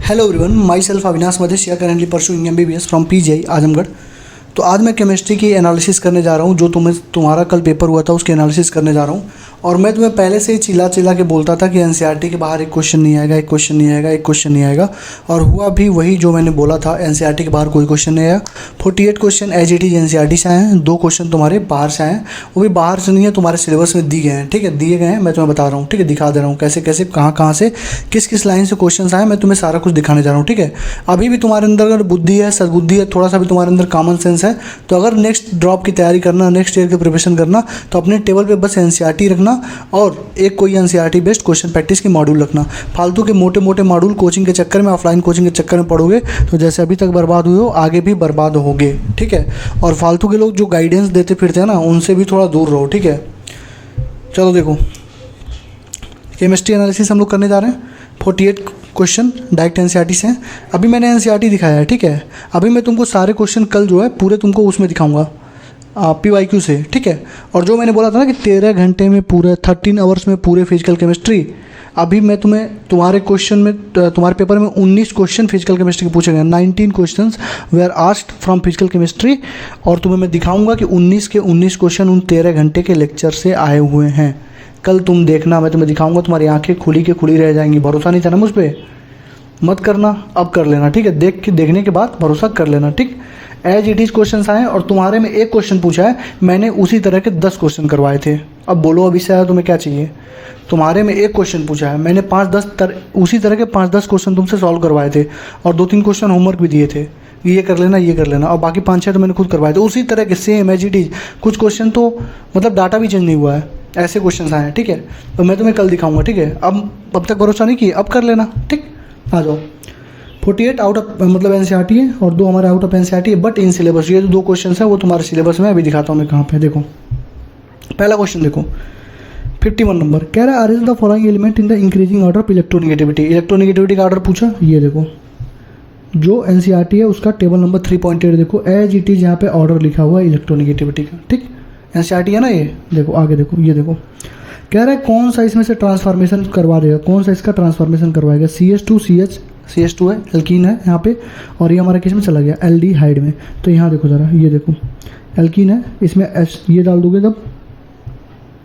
Hello everyone, my self Avinash Madheshiya, currently pursuing MBBS from PGI Azamgarh. तो आज मैं केमिस्ट्री की एनालिसिस करने जा रहा हूँ। जो तुम्हारा कल पेपर हुआ था उसकी एनालिसिस करने जा रहा हूँ। और मैं तुम्हें पहले से ही चिल्ला चिल्ला के बोलता था कि NCERT के बाहर एक क्वेश्चन नहीं आएगा, एक क्वेश्चन नहीं आएगा, एक क्वेश्चन नहीं आएगा। और हुआ भी वही जो मैंने बोला था। NCERT के बाहर कोई क्वेश्चन नहीं आया। 48 question as it is NCERT से आए हैं, 2 क्वेश्चन तुम्हारे बाहर से आए हैं। वो भी बाहर से नहीं है, तुम्हारे सिलेबस में दिए गए हैं। ठीक है, दिए गए हैं, मैं तुम्हें बता रहा हूँ। ठीक है, दिखा दे रहा हूँ कैसे कैसे कहाँ कहाँ से किस किस लाइन से क्वेश्चन आए, मैं तुम्हें सारा कुछ दिखाने जा रहा हूँ। ठीक है, अभी भी तुम्हारे अंदर अगर बुद्धि है, सद्बुद्धि है, थोड़ा सा भी तुम्हारे अंदर कॉमन सेंस है, तो अगर नेक्स्ट ड्रॉप की तैयारी करना, नेक्स्ट ईयर की प्रिपरेशन करना, तो अपने टेबल पे बस NCERT रखना और एक कोई NCERT बेस्ड क्वेश्चन प्रैक्टिस की मॉड्यूल रखना। फालतू के मोटे मोटे मॉड्यूल कोचिंग के चक्कर में, ऑफलाइन कोचिंग के चक्कर में पढ़ोगे तो जैसे अभी तक बर्बाद हुए हो, आगे भी बर्बाद होगे। ठीक है, और फालतू के लोग जो गाइडेंस देते फिरते हैं ना, उनसे भी थोड़ा दूर रहो। ठीक है, चलो देखो, केमिस्ट्री एनालिसिस हम लोग करने जा रहे हैं। 48 क्वेश्चन डायरेक्ट NCERT से हैं। अभी मैंने NCERT दिखाया है। ठीक है, अभी मैं तुमको सारे क्वेश्चन कल जो है पूरे तुमको उसमें दिखाऊंगा, PYQ से। ठीक है, और जो मैंने बोला था ना कि 13 घंटे में पूरे 13 आवर्स में पूरे फिजिकल केमिस्ट्री, अभी मैं तुम्हारे क्वेश्चन में, तुम्हारे पेपर में 19 क्वेश्चन फिजिकल केमिस्ट्री के पूछे गए। 19 questions were asked from physical chemistry, और तुम्हें मैं दिखाऊंगा कि 19 के 19 क्वेश्चन उन 13 घंटे के लेक्चर से आए हुए हैं। कल तुम देखना, मैं तुम्हें दिखाऊंगा, तुम्हारी आंखें खुली के खुली रह जाएंगी। भरोसा नहीं था ना मुझ पर, मत करना, अब कर लेना। ठीक है, देखने के बाद भरोसा कर लेना। ठीक, एज इट इज क्वेश्चन आए और तुम्हारे में एक क्वेश्चन पूछा है, मैंने उसी तरह के 10 क्वेश्चन करवाए थे। अब बोलो, अभी से आया तुम्हें क्या चाहिए? तुम्हारे में एक क्वेश्चन पूछा है, मैंने 5-10 उसी तरह के 5-10 क्वेश्चन तुमसे सॉल्व करवाए थे, और 2-3 क्वेश्चन होमवर्क भी दिए थे, ये कर लेना, ये कर लेना, और बाकी 5-6 तो मैंने खुद करवाए थे उसी तरह के, सेम एज इट इज। कुछ क्वेश्चन तो मतलब डाटा भी चेंज नहीं हुआ है, ऐसे क्वेश्चन आए हैं। ठीक है, तो मैं तुम्हें कल दिखाऊंगा। ठीक है, अब तक भरोसा नहीं किया, अब कर लेना। ठीक, आ जाओ। 48 आउट ऑफ मतलब NCERT है और 2 हमारे आउट ऑफ NCERT है, बट इन सिलेबस। ये जो 2 क्वेश्चन है वो तुम्हारे सिलेबस में, अभी दिखाता हूँ मैं कहाँ पे। देखो, पहला क्वेश्चन देखो, 51 नंबर कह रहा है, arrange the following element in the increasing order of electronegativity. Electronegativity का ऑर्डर पूछा, ये देखो जो NCERT है उसका टेबल नंबर 3.8 देखो, एज इट इज यहाँ पे ऑर्डर लिखा हुआ है इलेक्ट्रोनेगेटिविटी का। ठीक, NCERT है ना ये, देखो आगे देखो, ये देखो कह रहा है कौन सा इसमें से ट्रांसफॉर्मेशन करवा देगा, कौन सा इसका ट्रांसफॉर्मेशन करवाएगा। CH2 है, एल्कीन है यहाँ पे, और ये हमारा किस में चला गया, एल्डिहाइड में। तो यहाँ देखो ज़रा, ये देखो एल्कीन है, इसमें ये डाल दोगे तब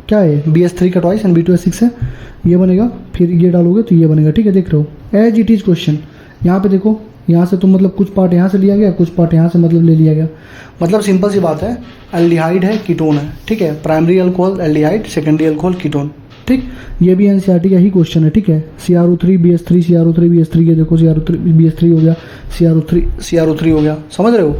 क्या है, BS3 का ट्वाइस NB2S6 है, ये बनेगा। फिर ये डालोगे तो ये बनेगा। ठीक है, देख रहे हो, एज इट इज क्वेश्चन। यहाँ पे देखो, यहाँ से तो मतलब कुछ पार्ट यहाँ से लिया गया, कुछ पार्ट यहाँ से मतलब ले लिया गया। मतलब सिंपल सी बात है, एल्डिहाइड है, कीटोन है। ठीक है, primary alcohol aldehyde, secondary alcohol ketone. ठीक, ये भी NCERT का ही क्वेश्चन है। ठीक है, CrO3 BS3, CrO3 BS3, ये देखो CrO3 BS3 हो गया, CrO3 हो गया। समझ रहे हो?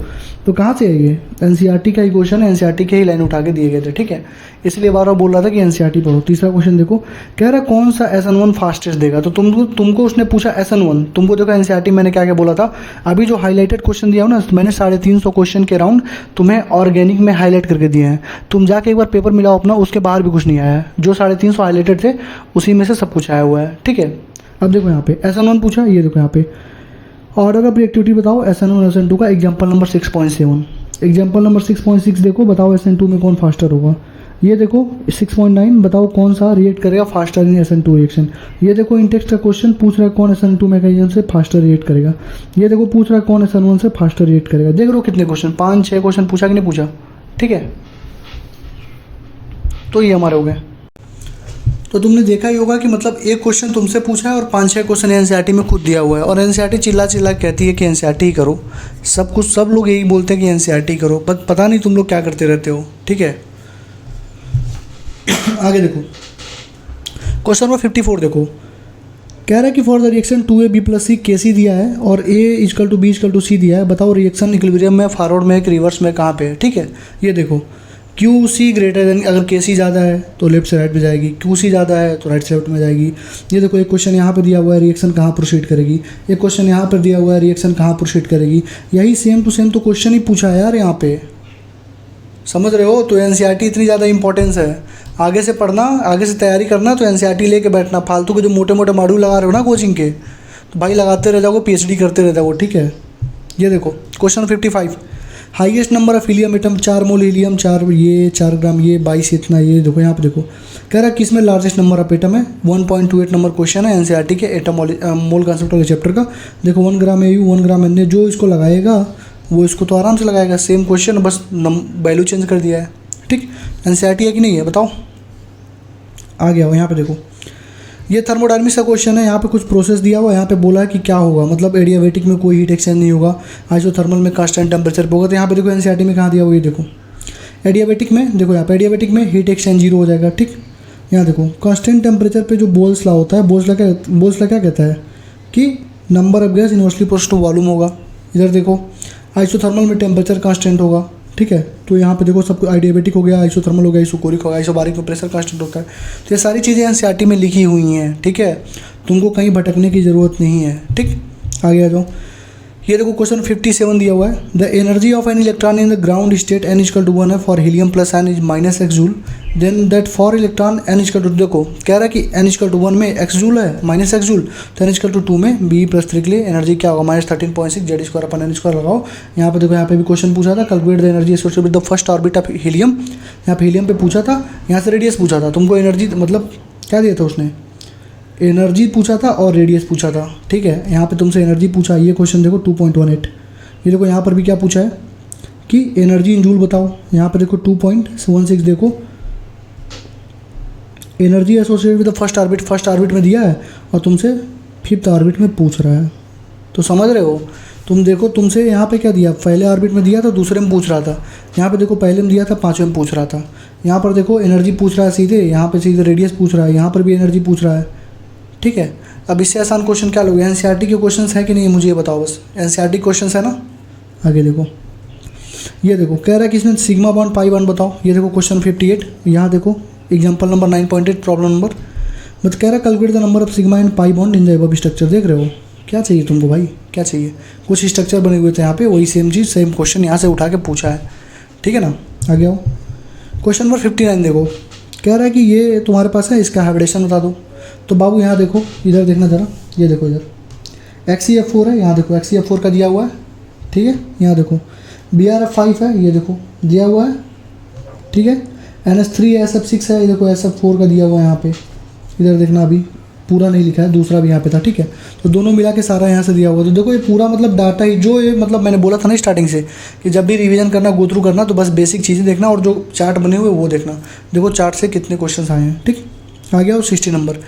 तो कहाँ से है ये? NCERT का ही क्वेश्चन है, NCERT के ही लाइन उठा के दिए गए थे। ठीक है, इसलिए बार बार बोल रहा था कि NCERT पढ़ो। तीसरा क्वेश्चन देखो, कह रहा है कौन सा SN1 फास्टेस्ट देगा। तो तुमको उसने पूछा SN1, तुमको देखो NCERT मैंने क्या क्या बोला था। अभी जो हाईलाइटेड क्वेश्चन दिया हो ना, मैंने 350 क्वेश्चन के राउंड तुम्हें ऑर्गेनिक में हाईलाइट करके दिए हैं। तुम जाके एक बार पेपर मिलाओ अपना, उसके बाहर भी कुछ नहीं आया है। जो 350 हाईलाइटेड थे उसी में से सब कुछ आया हुआ है। ठीक है, अब देखो यहाँ पे SN1 पूछा, ये देखो यहाँ पे ऑर्डर ऑफ रिएक्टिविटी बताओ SN1 SN2 का। एग्जाम्पल नंबर 6.7, एग्जाम्पल नंबर 6.6 देखो, बताओ SN2 में कौन फास्टर होगा। ये देखो 6.9, बताओ कौन सा रिएक्ट करेगा फास्टर इन SN2 रिएक्शन। ये देखो इंटेक्स्ट का क्वेश्चन पूछ रहा है कौन SN2 मैकेनिज्म से फास्टर रिएक्ट करेगा। ये देखो पूछ रहा है कौन SN1 से फास्टर रिएक्ट करेगा। देख रहे हो कितने क्वेश्चन, 5-6 क्वेश्चन पूछा कि नहीं पूछा। ठीक है, तो ये हमारे हो गए। तो तुमने देखा ही होगा कि मतलब एक क्वेश्चन तुमसे पूछा है और 5-6 क्वेश्चन NCERT में खुद दिया हुआ है। और NCERT चिल्ला चिल्ला कहती है कि NCERT ही करो, सब कुछ, सब लोग यही बोलते हैं कि NCERT ही करो, बट पता नहीं तुम लोग क्या करते रहते हो। ठीक है, आगे देखो, क्वेश्चन नंबर 54 देखो, कह रहा है कि for the reaction 2AB+C KC दिया है और A=B=C दिया है। बताओ रिएक्शन इक्विलिब्रियम में, फॉरवर्ड में, रिवर्स में, कहाँ पे है। ठीक है, ये देखो QC ग्रेटर देन, अगर KC ज़्यादा है तो लेफ्ट से राइट में जाएगी, QC ज़्यादा है तो राइट से लेफ्ट में जाएगी। ये देखो एक क्वेश्चन यहाँ पे दिया हुआ है, रिएक्शन कहाँ प्रोसीड करेगी। एक क्वेश्चन यहाँ पर दिया हुआ है, रिएक्शन कहाँ प्रोसीड करेगी। यही सेम टू सेम तो क्वेश्चन ही पूछा है यार यहाँ पे, समझ रहे हो? तो NCERT इतनी ज़्यादा इंपॉर्टेंस है। आगे से पढ़ना, आगे से तैयारी करना तो NCERT लेके बैठना। फालतू के जो मोटे मोटे मॉड्यूल लगा रहे हो ना कोचिंग के, तो भाई लगाते रह जाओगे, PhD करते रह जाओगे। ठीक है, ये देखो question 55, highest number of helium atom 4 mole helium, 4 ग्राम, ये 22 इतना, ये देखो यहाँ पे देखो कह रहा है किस में लार्जेस्ट नंबर ऑफ एटम है। 1.28 नंबर क्वेश्चन है एनसीईआरटी के एटम मोल कॉन्सेप्ट वाले चैप्टर का। देखो 1 ग्राम AU 1 ग्राम NA, जो इसको लगाएगा वो इसको तो आराम से लगाएगा, सेम क्वेश्चन, बस वैल्यू चेंज कर दिया है। ठीक, एनसीईआरटी है कि नहीं है बताओ। आ गया हो यहाँ पे देखो, ये थर्मोडायनामिक्स का क्वेश्चन है। यहाँ पे कुछ प्रोसेस दिया हुआ है, यहाँ पे बोला है कि क्या होगा, मतलब एडियाबेटिक में कोई हीट एक्सचेंज नहीं होगा, आइसोथर्मल में कांस्टेंट टेम्परेचर पे होगा। तो यहाँ पे देखो एनसीईआरटी में कहाँ दिया हुआ, ये देखो एडियाबेटिक में, देखो यहाँ पे एडियाबेटिक में हीट एक्सचेंज 0 हो जाएगा। ठीक, यहाँ देखो कांस्टेंट टेम्परेचर पे जो बोल्स लॉ होता है, बोल्स लॉ क्या कहता है कि number of gas inversely proportional to volume होगा। इधर देखो आइसोथर्मल में टेम्परेचर कांस्टेंट होगा। ठीक है, तो यहाँ पे देखो सब एडियाबेटिक हो गया, आइसोथर्मल हो गया, आइसोकोरिक हो गया, आइसोबारिक में प्रेशर कांस्टेंट होता है। तो ये सारी चीज़ें एनसीईआरटी में लिखी हुई हैं। ठीक है, तुमको कहीं भटकने की ज़रूरत नहीं है। ठीक, आगे आ जाओ। ये देखो क्वेश्चन 57 दिया हुआ है, the energy of an electron in the ground state n equal to 1 है for helium plus n is -x joule, then that for electron n equal to, देखो कह रहा है कि n इक्वल टू 1 में x जूल है, -x joule, तो n equal to 2 में B+3 के लिए एनर्जी क्या होगा, -13.6 Z²/n² लगाओ। यहाँ पे देखो, यहाँ पे भी क्वेश्चन पूछा था, calculate the energy associated with the first orbit of helium. यहाँ पे हीलियम पे पूछा था, यहाँ से रेडियस पूछा था, तुमको एनर्जी मतलब क्या दिया था उसने, एनर्जी पूछा था और रेडियस पूछा था। ठीक है, यहाँ पे तुमसे एनर्जी पूछा, ये क्वेश्चन देखो 2.18। ये देखो यहाँ पर भी क्या पूछा है कि एनर्जी इन जूल बताओ। यहाँ पर देखो 2.16, देखो energy associated with the first orbit में दिया है और तुमसे 5th ऑर्बिट में पूछ रहा है। तो समझ रहे हो, तुम देखो तुमसे यहाँ पे क्या दिया, पहले ऑर्बिट में दिया था, दूसरे में पूछ रहा था। यहाँ पे देखो पहले में दिया था, 5वें में पूछ रहा था। यहाँ पर देखो एनर्जी पूछ रहा है सीधे, यहाँ पे सीधे रेडियस पूछ रहा है, यहाँ पर भी एनर्जी पूछ रहा है। ठीक है, अब इससे आसान क्वेश्चन क्या लोगे, एनसीईआरटी के क्वेश्चंस है कि नहीं मुझे ये बताओ बस, एनसीईआरटी क्वेश्चंस है ना। आगे देखो, ये देखो कह रहा है कि इसमें सिग्मा बॉन्ड पाई बॉन्ड बताओ। ये देखो क्वेश्चन 58, यहाँ देखो एग्जांपल नंबर 9.8 प्रॉब्लम नंबर, मतलब कह रहा है calculate the number of sigma and pi bond in the above structure. देख रहे हो क्या चाहिए तुमको भाई, क्या चाहिए, कुछ स्ट्रक्चर बने हुए थे यहाँ पे, वही सेम चीज़ सेम क्वेश्चन यहाँ से उठा के पूछा है। ठीक है ना, आगे आओ। क्वेश्चन नंबर 59 देखो, कह रहा है कि ये तुम्हारे पास है, इसका हाइब्रिडेशन बता दो। तो बाबू यहाँ देखो, इधर देखना ज़रा, ये देखो इधर XeF4 है, यहाँ देखो XeF4 का दिया हुआ है। ठीक है, यहाँ देखो BrF5 है, ये देखो दिया हुआ है। ठीक है, NH3SF6 है, ये देखो SF4 का दिया हुआ है यहाँ पे। इधर देखना, अभी पूरा नहीं लिखा है, दूसरा भी यहाँ पे था। ठीक है, तो दोनों मिला के सारा यहाँ से दिया हुआ है। तो देखो ये पूरा मतलब डाटा ही, जो ये मतलब मैंने बोला था ना स्टार्टिंग से कि जब भी रिवीजन करना, गो थ्रू करना, तो बस बेसिक चीज़ें देखना और जो चार्ट बने हुए वो देखना। देखो चार्ट से कितने क्वेश्चन आए हैं। ठीक, आ गया। और 60 नंबर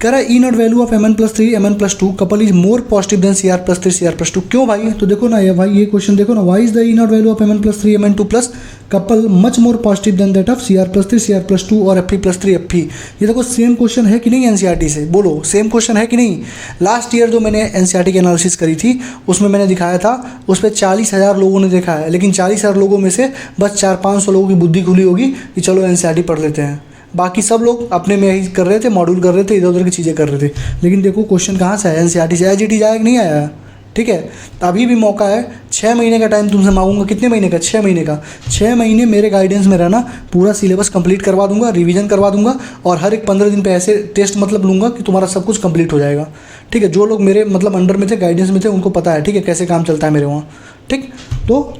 कह रहा है E0 value of Mn+3 Mn+2 couple is more positive than Cr+3 Cr+2। क्यों भाई, तो देखो ना ये भाई, ये क्वेश्चन देखो ना, why is the E0 value of Mn+3 Mn2+ couple much more positive than that of Cr+3 Cr+2 और Fe+3 Fe। ये देखो सेम क्वेश्चन है कि नहीं एनसीईआरटी से, बोलो सेम क्वेश्चन है कि नहीं। लास्ट ईयर जो मैंने एनसीईआरटी की एनालिसिस करी थी उसमें मैंने दिखाया था, उस पर 40,000 लोगों ने देखा है, लेकिन 40,000 लोगों में से बस 400-500 लोगों की बुद्धि खुली होगी कि चलो एनसीईआरटी पढ़ लेते हैं। बाकी सब लोग अपने में ही कर रहे थे, मॉड्यूल कर रहे थे, इधर उधर की चीज़ें कर रहे थे। लेकिन देखो क्वेश्चन कहाँ से आया, एनसीईआरटी से। एजीटी आया कि नहीं आया। ठीक है, तो अभी भी मौका है, 6 महीने का टाइम तुमसे मांगूंगा। कितने महीने का, 6 महीने का। 6 महीने मेरे गाइडेंस में रहना, पूरा सिलेबस कंप्लीट करवा दूंगा, रिवीजन करवा दूंगा, और हर एक 15 दिन पे ऐसे टेस्ट मतलब लूँगा कि तुम्हारा सब कुछ कंप्लीट हो जाएगा। ठीक है, जो लोग मेरे मतलब अंडर में थे, गाइडेंस में थे, उनको पता है। ठीक है, कैसे काम चलता है मेरे वहाँ। ठीक, तो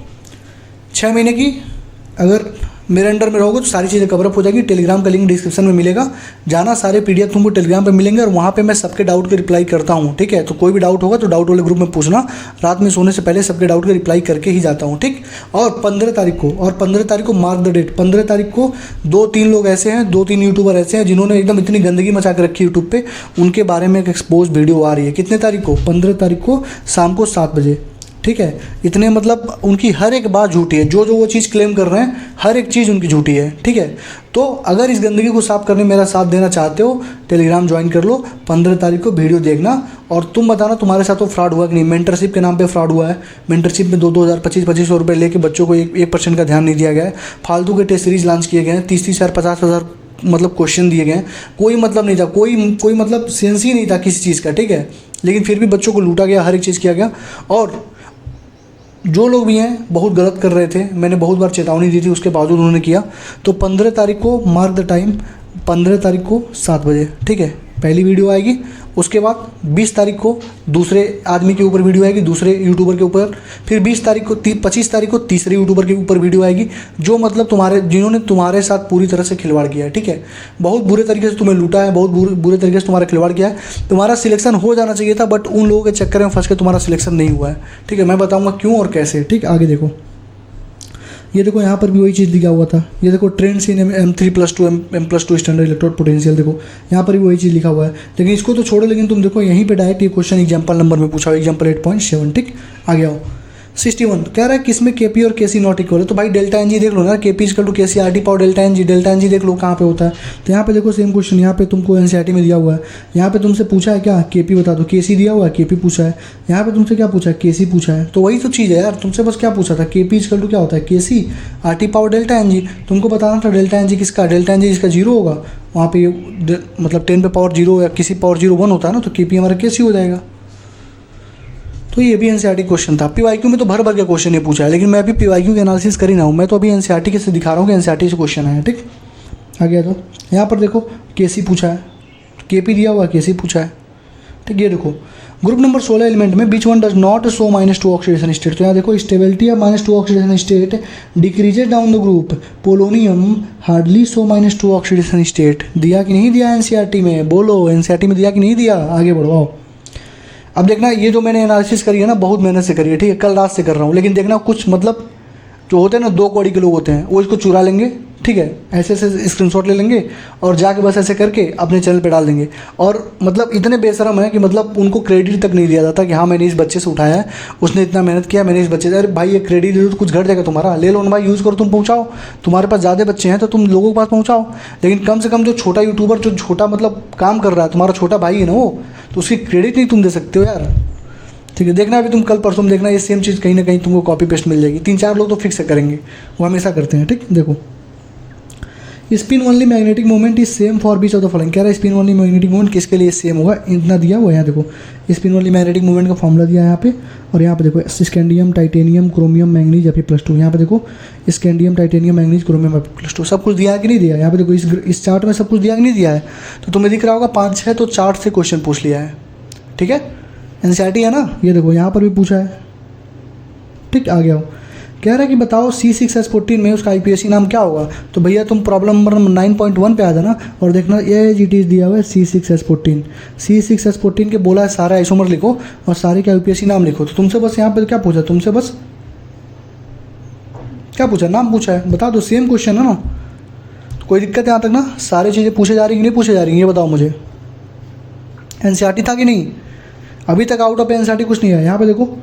6 महीने की अगर मेरे अंडर में रहोगे तो सारी चीज़ें कवरअप हो जाएगी। टेलीग्राम का लिंक डिस्क्रिप्शन में मिलेगा, जाना, सारे PDF तुमको टेलीग्राम पे मिलेंगे और वहाँ पे मैं सबके डाउट के रिप्लाई करता हूँ। ठीक है, तो कोई भी डाउट होगा तो डाउट वाले ग्रुप में पूछना, रात में सोने से पहले सबके डाउट के रिप्लाई करके ही जाता हूँ। ठीक, और 15 तारीख को मार्क द डेट, 15 तारीख को 2-3 लोग ऐसे हैं, 2-3 यूट्यूबर ऐसे हैं जिन्होंने एकदम इतनी गंदगी मचा के रखी यूट्यूब पे, उनके बारे में एक एक्सपोज वीडियो आ रही है। कितने तारीख को, 15 तारीख को शाम को 7 बजे। ठीक है, इतने मतलब उनकी हर एक बात झूठी है, जो वो चीज़ क्लेम कर रहे हैं हर एक चीज़ उनकी झूठी है। ठीक है, तो अगर इस गंदगी को साफ करने में मेरा साथ देना चाहते हो, टेलीग्राम ज्वाइन कर लो। 15 तारीख को वीडियो देखना और तुम बताना तुम्हारे साथ तो फ्रॉड हुआ कि नहीं। मेंटरशिप के नाम पे फ्रॉड हुआ है। मेंटरशिप में 2-2 हज़ार 2500 रुपये लेके बच्चों को 1% का ध्यान नहीं दिया गया है। फालतू के टेस्ट सीरीज लॉन्च किए गए हैं, 30-30 हज़ार 50,000 मतलब क्वेश्चन दिए गए हैं। कोई मतलब नहीं था, कोई मतलब सेंस ही नहीं था किसी चीज़ का। ठीक है, लेकिन फिर भी बच्चों को लूटा गया, हर एक चीज़ किया गया। और जो लोग भी हैं बहुत गलत कर रहे थे, मैंने बहुत बार चेतावनी दी थी, उसके बावजूद उन्होंने किया। तो 15 तारीख को मार्क द टाइम, 15 तारीख को 7 बजे। ठीक है, पहली वीडियो आएगी, उसके बाद 20 तारीख को दूसरे आदमी के ऊपर वीडियो आएगी, दूसरे यूट्यूबर के ऊपर, फिर 20 तारीख को 25 तारीख को तीसरे यूट्यूबर के ऊपर वीडियो आएगी, जो मतलब जिन्होंने तुम्हारे साथ पूरी तरह से खिलवाड़ किया है, ठीक है, बहुत बुरे तरीके से तुम्हें लूटा है, बहुत बुरे तरीके से तुम्हारा खिलवाड़ किया है। तुम्हारा सिलेक्शन हो जाना चाहिए था, बट उन लोगों के चक्कर में फंस के तुम्हारा सिलेक्शन नहीं हुआ है, ठीक है। मैं बताऊँगा क्यों और कैसे, ठीक। आगे देखो, ये देखो यहाँ पर भी वही चीज़ लिखा हुआ था। ये देखो trends in M3+2 M+2 standard electrode potential, देखो यहाँ पर भी वही चीज़ लिखा हुआ है। लेकिन इसको तो छोड़ो, लेकिन तुम देखो यहीं पे डायरेक्ट ये क्वेश्चन एग्जाम्पल नंबर में पूछा हुआ, एग्जाम्पल 8.7, ठीक। आगे आओ, 61 कह रहा है किसमें KP और KC नॉट इक्वल है। तो भाई डेल्टा एन जी देख लो ना, KP equal to KC RT power delta n g देख लो कहाँ पे होता है। तो यहाँ पे देखो सेम क्वेश्चन यहाँ पे तुमको NCERT में दिया हुआ है। यहाँ पे तुमसे पूछा है क्या, KP बता दो, KC दिया हुआ है, KP पूछा है। यहाँ पे तुमसे क्या पूछा है, KC पूछा है। तो वही तो चीज़ है यार, तुमसे बस क्या पूछा था, KP इक्वल टू क्या होता है, KC RT power delta n g. तुमको बताना था डेल्टा एन जी किसका, डेल्टा एन जी जिसका 0 होगा, वहाँ पे मतलब 10 पे पावर 0 या किसी पावर 0 1 होता है ना, तो KP हमारा KC हो जाएगा। तो ये भी NCERT क्वेश्चन था। PYQ में तो भर भर के क्वेश्चन ये पूछा है, लेकिन मैं अभी PYQ के एनालिसिस कर ही ना हूँ, मैं तो अभी NCERT के से दिखा रहा हूँ कि NCERT से क्वेश्चन है, ठीक। आगे आ जाओ, यहाँ पर देखो KC पूछा है, KP दिया हुआ है, KC पूछा है, ठीक। ये देखो ग्रुप नंबर 16 एलिमेंट में which one does not show -2 oxidation state. तो यहाँ देखो stability of -2 oxidation state decreases down the group, polonium hardly show -2 oxidation state. दिया कि नहीं दिया NCERT में, बोलो NCERT में दिया कि नहीं दिया। आगे बढ़ो आओ, अब देखना ये जो मैंने एनालिसिस करी है ना, बहुत मेहनत से करी है, ठीक है, कल रात से कर रहा हूँ। लेकिन देखना कुछ मतलब जो होते हैं ना 2 कौड़ी के लोग होते हैं, वो इसको चुरा लेंगे, ठीक है, ऐसे स्क्रीनशॉट ले लेंगे और जाके बस ऐसे करके अपने चैनल पे डाल देंगे। और मतलब इतने बेशरम है कि मतलब उनको क्रेडिट तक नहीं दिया जाता कि हाँ मैंने इस बच्चे से उठाया है, उसने इतना मेहनत किया, मैंने इस बच्चे से। अरे भाई ये क्रेडिट दे दो तो कुछ घट जाएगा तुम्हारा, ले लो ना भाई, यूज़ करो, तुम पहुँचाओ, तुम्हारे पास ज़्यादा बच्चे हैं तो तुम लोगों के पास पहुँचाओ। लेकिन कम से कम जो छोटा यूट्यूबर, जो छोटा मतलब काम कर रहा है, तुम्हारा छोटा भाई है ना वो, तो उसकी क्रेडिट नहीं तुम दे सकते हो यार, ठीक है। देखना अभी तुम कल परसों में देखना, ये सेम चीज़ कहीं ना कहीं तुमको कॉपी पेस्ट मिल जाएगी। 3-4 लोग तो फिक्स करेंगे, वो हमेशा करते हैं, ठीक। देखो spin only magnetic moment is same for beach of the following. कह रहा है स्पिन ओनली मैग्नेटिक मोमेंट किसके लिए सेम होगा, इतना दिया हुआ है। यहाँ देखो स्पिन ओनली मैग्नेटिक मोमेंट का फॉर्मूला दिया है यहाँ पे, और यहाँ पे देखो scandium, titanium, chromium, manganese Fe+2। यहाँ पे देखो scandium, titanium, manganese, chromium Fe+2 सब कुछ दिया है कि नहीं दिया है। यहाँ पे देखो इस चार्ट में सब कुछ दिया कि नहीं दिया है। तो तुम्हें दिख रहा होगा 5-6 तो चार्ट से क्वेश्चन पूछ लिया है, ठीक है, NCERT है ना। ये देखो यहाँ पर भी पूछा है, ठीक। आ गया हो, कह रहा है कि बताओ C6H14 में उसका IPSC नाम क्या होगा। तो भैया तुम प्रॉब्लम नंबर 9.1 पे आ जाना और देखना एज इट इज़ दिया हुआ है C6H14। C6H14 के बोला है सारे आइसोमर लिखो और सारे के IPSC नाम लिखो। तो तुमसे बस यहाँ पर क्या पूछा, तुमसे बस क्या पूछा, नाम पूछा है, बता दो, सेम क्वेश्चन है ना। तो कोई दिक्कत है यहाँ तक ना, सारी चीज़ें पूछे जा रही कि नहीं पूछे जा रही, ये बताओ मुझे। NCERT था कि नहीं, अभी तक आउट ऑफ NCERT कुछ नहीं है। यहाँ पे देखो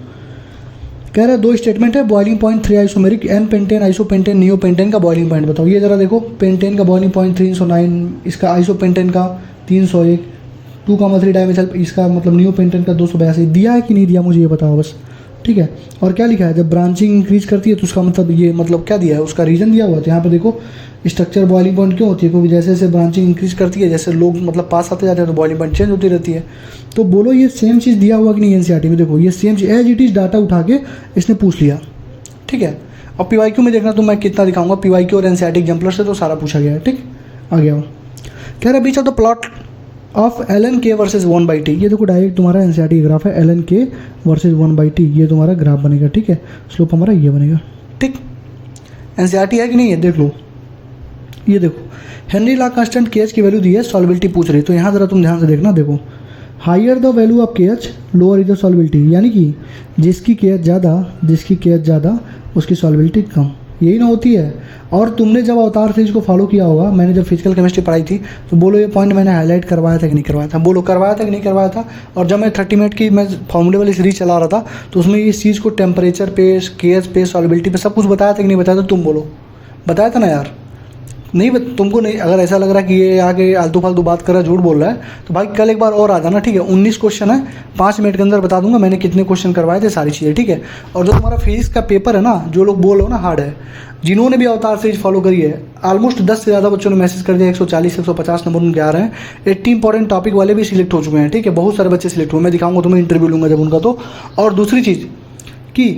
कह रहा है 2 स्टेटमेंट है, boiling point 3 isomeric N pentane, isopentane, neopentane का बॉइलिंग पॉइंट बताओ। ये जरा देखो, पेंटेन का बॉइलिंग पॉइंट 309, इसका आइसोपेंटेन का 301, 2,3 डाइमेथाइल, इसका मतलब नियोपेंटेन का 282। दिया है कि नहीं दिया मुझे ये बताओ बस, ठीक है। और क्या लिखा है, जब ब्रांचिंग इंक्रीज करती है तो उसका मतलब ये मतलब क्या दिया है, उसका रीजन दिया हुआ है। तो यहाँ पे देखो स्ट्रक्चर बॉइलिंग पॉइंट क्यों होती है, क्योंकि जैसे जैसे ब्रांचिंग इंक्रीज करती है, जैसे लोग मतलब पास आते जाते हैं तो बॉइलिंग पॉइंट चेंज होती रहती है। तो बोलो ये सेम चीज़ दिया हुआ कि नहीं NCERT में। देखो ये सेम चीज़ एज इट इज़ डाटा उठा के इसने पूछ लिया, ठीक है। और PYQ में देखना तो मैं कितना दिखाऊंगा, PYQ और NCERT एग्जाम्पलर से तो सारा पूछा गया है, ठीक। आ गया हो, कह रहा है which of the plot of LNK versus 1/T। ये देखो डायरेक्ट तुम्हारा NCERT ग्राफ है, LNK वर्सेज 1/T, ये तुम्हारा ग्राफ बनेगा, ठीक है। स्लोप हमारा ये बनेगा, ठीक। NCERT है कि नहीं है, देख लो। ये देखो हेनरी लॉ कांस्टेंट KH की वैल्यू दी है, सॉल्युबिलिटी पूछ रही है। तो यहाँ ज़रा तुम ध्यान से देखना, देखो higher the value of KH lower is the solubility, यानी कि जिसकी KH ज़्यादा उसकी सॉल्युबिलिटी कम, यही ना होती है। और तुमने जब अवतार सीरीज को फॉलो किया होगा, मैंने जब फिजिकल केमिस्ट्री पढ़ाई थी, तो बोलो ये पॉइंट मैंने हाईलाइट करवाया था कि नहीं करवाया था, बोलो करवाया था कि नहीं करवाया था। और जब मैं 30 मिनट की मैं फॉर्मूले वाली सीरीज चला रहा था, तो उसमें इस चीज़ को टेम्परेचर पे, KH पे, सॉल्युबिलिटी पे सब कुछ बताया था कि नहीं बताया था, तुम बोलो बताया था ना यार। नहीं तुमको नहीं, अगर ऐसा लग रहा है कि ये आगे आलतू फालतू बात कर रहा है, झूठ बोल रहा है, तो भाई कल एक बार और आ जाना, ठीक है। 19 क्वेश्चन है, 5 मिनट के अंदर बता दूंगा मैंने कितने क्वेश्चन करवाए थे, सारी चीज़ें, ठीक है। और जो तुम्हारा फिजिक्स का पेपर है ना, जो लोग बोल रहे हो ना हार्ड है, जिन्होंने भी अवतार सीरीज फॉलो करी है, ऑलमोस्ट 10 से ज़्यादा बच्चों ने मैसेज कर दिया, 140-150 नंबर उनके आ रहे हैं। 80 इंपॉर्टेंट टॉपिक वाले भी सिलेक्ट हो चुके हैं, ठीक है। बहुत सारे बच्चे सिलेक्ट हुए, मैं दिखाऊंगा तुम्हें, इंटरव्यू लूँगा जब उनका। तो और दूसरी चीज़ कि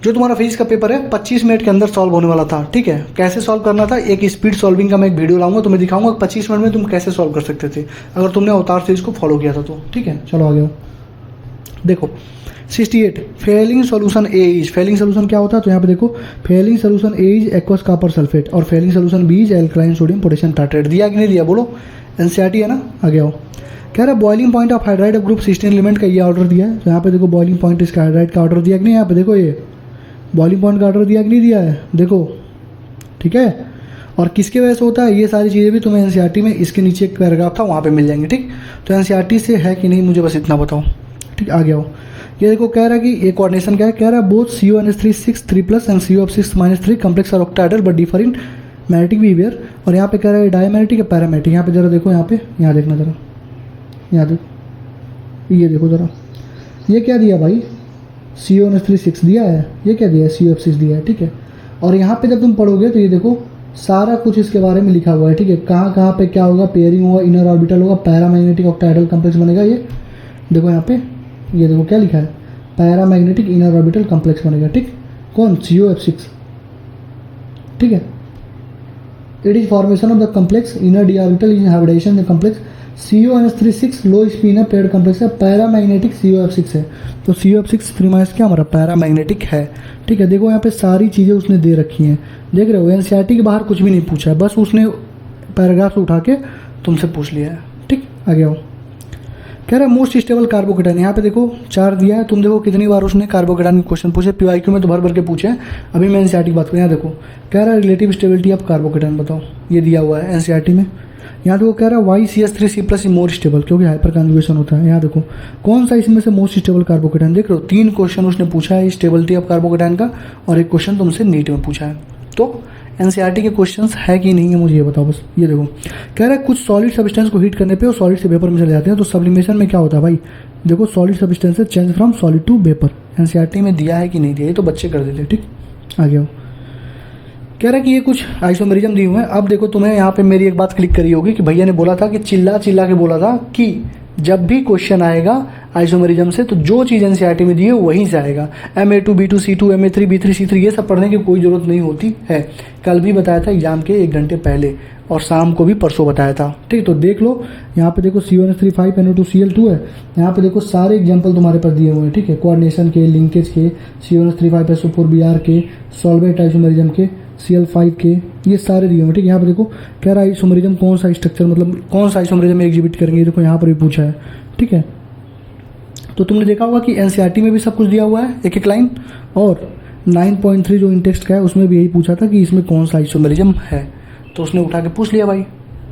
जो तुम्हारा फिजिक्स का पेपर है 25 मिनट के अंदर सॉल्व होने वाला था, ठीक है। कैसे सॉल्व करना था, एक स्पीड सॉल्विंग का मैं एक वीडियो लाऊंगा, तुम्हें दिखाऊंगा 25 मिनट में तुम कैसे सॉल्व कर सकते थे अगर तुमने अवतार सीरीज को फॉलो किया था तो, ठीक है। चलो आगे देखो 68 Fehling solution A is, Fehling solution क्या होता है, तो यहाँ पे देखो Fehling solution A is aqueous copper sulphate और Fehling solution B is alkaline sodium potassium tartrate. दिया कि नहीं दिया, बोलो, एनसीईआरटी है ना। आगे आओ, कह रहा है boiling point of hydride of group 16 element का ये ऑर्डर दिया है, तो यहाँ पे देखो बॉइलिंग पॉइंट इसका हाइड्राइड का ऑर्डर दिया कि नहीं, यहाँ पे देखो ये बॉइलिंग पॉइंट का ऑर्डर दिया कि नहीं दिया है, देखो, ठीक है। और किसके वजह से होता है, ये सारी चीज़ें भी तुम्हें एनसीईआरटी में इसके नीचे एक पैराग्राफ था वहाँ पे मिल जाएंगे, ठीक। तो एनसीईआरटी से है कि नहीं मुझे बस इतना बताओ, ठीक। आगे आओ, ये देखो कह रहा है कि ये कोऑर्डिनेशन क्या है, कह रहा है both CO(NH3) 6 and CO(6) complex are octahedral but differ in magnetic behaviour. और यहाँ पे कह रहा है डायमैग्नेटिक या पैरामैग्नेटिक, यहाँ पे जरा देखो, यहाँ पे यहाँ देखना जरा, यहाँ देखो, ये देखो जरा, ये क्या दिया भाई, CO(NH3) 6 दिया है, ये क्या दिया है, CO(6) दिया है, ठीक है। और यहाँ पे जब तुम पढ़ोगे तो ये देखो सारा कुछ इसके बारे में लिखा हुआ है, ठीक है। कहाँ कहाँ पे क्या होगा, पेयरिंग होगा, इनर ऑर्बिटल होगा, पैरामैग्नेटिक ऑक्टाहेड्रल कम्प्लेक्स बनेगा, ये देखो यहाँ पे, ये देखो क्या लिखा है, पैरामैग्नेटिक इनर ऑर्बिटल कम्प्लेक्स बनेगा, ठीक। कौन, COF6, ठीक है। It is formation of the complex inner d orbital in hybridization the complex CO(NH3) 6 low spin paired complex है, पैरामैग्नेटिक COF6 है। तो COF6 3 क्या हमारा पैरामैग्नेटिक है, ठीक है। देखो यहाँ पे सारी चीज़ें उसने दे रखी हैं, देख रहे हो। एनसीईआरटी के बाहर कुछ भी नहीं पूछा है, बस उसने पैराग्राफ उठा के तुमसे पूछ लिया है, ठीक। आगे आओ, कह रहा है मोस्ट स्टेबल कार्बोकेटाइन, यहाँ पे देखो 4 दिया है, तुम देखो कितनी बार उसने कार्बोकेटाइन के क्वेश्चन पूछे, PYQ में तो भर भर के पूछे हैं। अभी मैं एनसीईआरटी की बात करूँ, यहाँ देखो कह रहा है रिलेटिव स्टेबिलिटी ऑफ कार्बोकेटाइन बताओ, ये दिया हुआ है एनसीईआरटी में। यहाँ देखो कह रहा है वाई CH3C+ मोर स्टेबल, क्योंकि हाइपर कन्जुगेशन होता है। यहाँ देखो कौन सा इसमें से मोस्ट स्टेबल कार्बोकेटाइन, देख रहे हो 3 क्वेश्चन उसने पूछा है स्टेबिलिटी ऑफ कार्बोकेटाइन का, और एक क्वेश्चन तुमसे नीट में पूछा है। तो एनसीईआरटी के क्वेश्चंस है कि नहीं है मुझे ये बताओ बस। ये देखो कह रहा है कुछ सॉलिड सब्सटेंस को हीट करने पे वो सॉलिड से वेपर में चले जाते हैं, तो सब्लिमेशन में क्या होता है भाई, देखो solid substances change from solid to vapour. NCERT में दिया है कि नहीं दिया, ये तो बच्चे कर देते, ठीक। आगे आओ, कह रहा है कि ये कुछ आइसोमेरिज्म दिए हुए हैं। अब देखो तुम्हें यहाँ पे मेरी एक बात क्लिक करी होगी कि भैया ने बोला था कि चिल्ला चिल्ला के बोला था कि जब भी क्वेश्चन आएगा आइसोमेरिज्म से तो जो चीज़ एनसीईआरटी में दी है वहीं से आएगा। MA2 B2 C2 MA3 B3 C3 ये सब पढ़ने की कोई ज़रूरत नहीं होती है। कल भी बताया था एग्जाम के 1 घंटे पहले, और शाम को भी परसों बताया था, ठीक। तो देख लो यहाँ पे देखो CO(NH3) 5 NO2Cl2 है, यहाँ पे देखो सारे एग्जाम्पल तुम्हारे पास दिए हुए हैं, ठीक है। कोऑर्डिनेशन के, लिंकेज के, CO(NH3) 5 SO4Br के, सॉल्वेट आइसोमेरिज्म के, Cl5 के, ये सारे दिए हुए, ठीक है। यहाँ पे देखो कह रहा है आइसोमेरिज्म कौन सा स्ट्रक्चर, मतलब कौन सा आइसोमेरिज्म एग्जिबिट करेंगे, देखो यहाँ पर भी पूछा है, ठीक है। तो तुमने देखा होगा कि एनसीईआरटी में भी सब कुछ दिया हुआ है, एक एक लाइन, और 9.3 जो इंटेक्स्ट का है उसमें भी यही पूछा था कि इसमें कौन सा आइसोमेरिज्म है, तो उसने उठा के पूछ लिया भाई।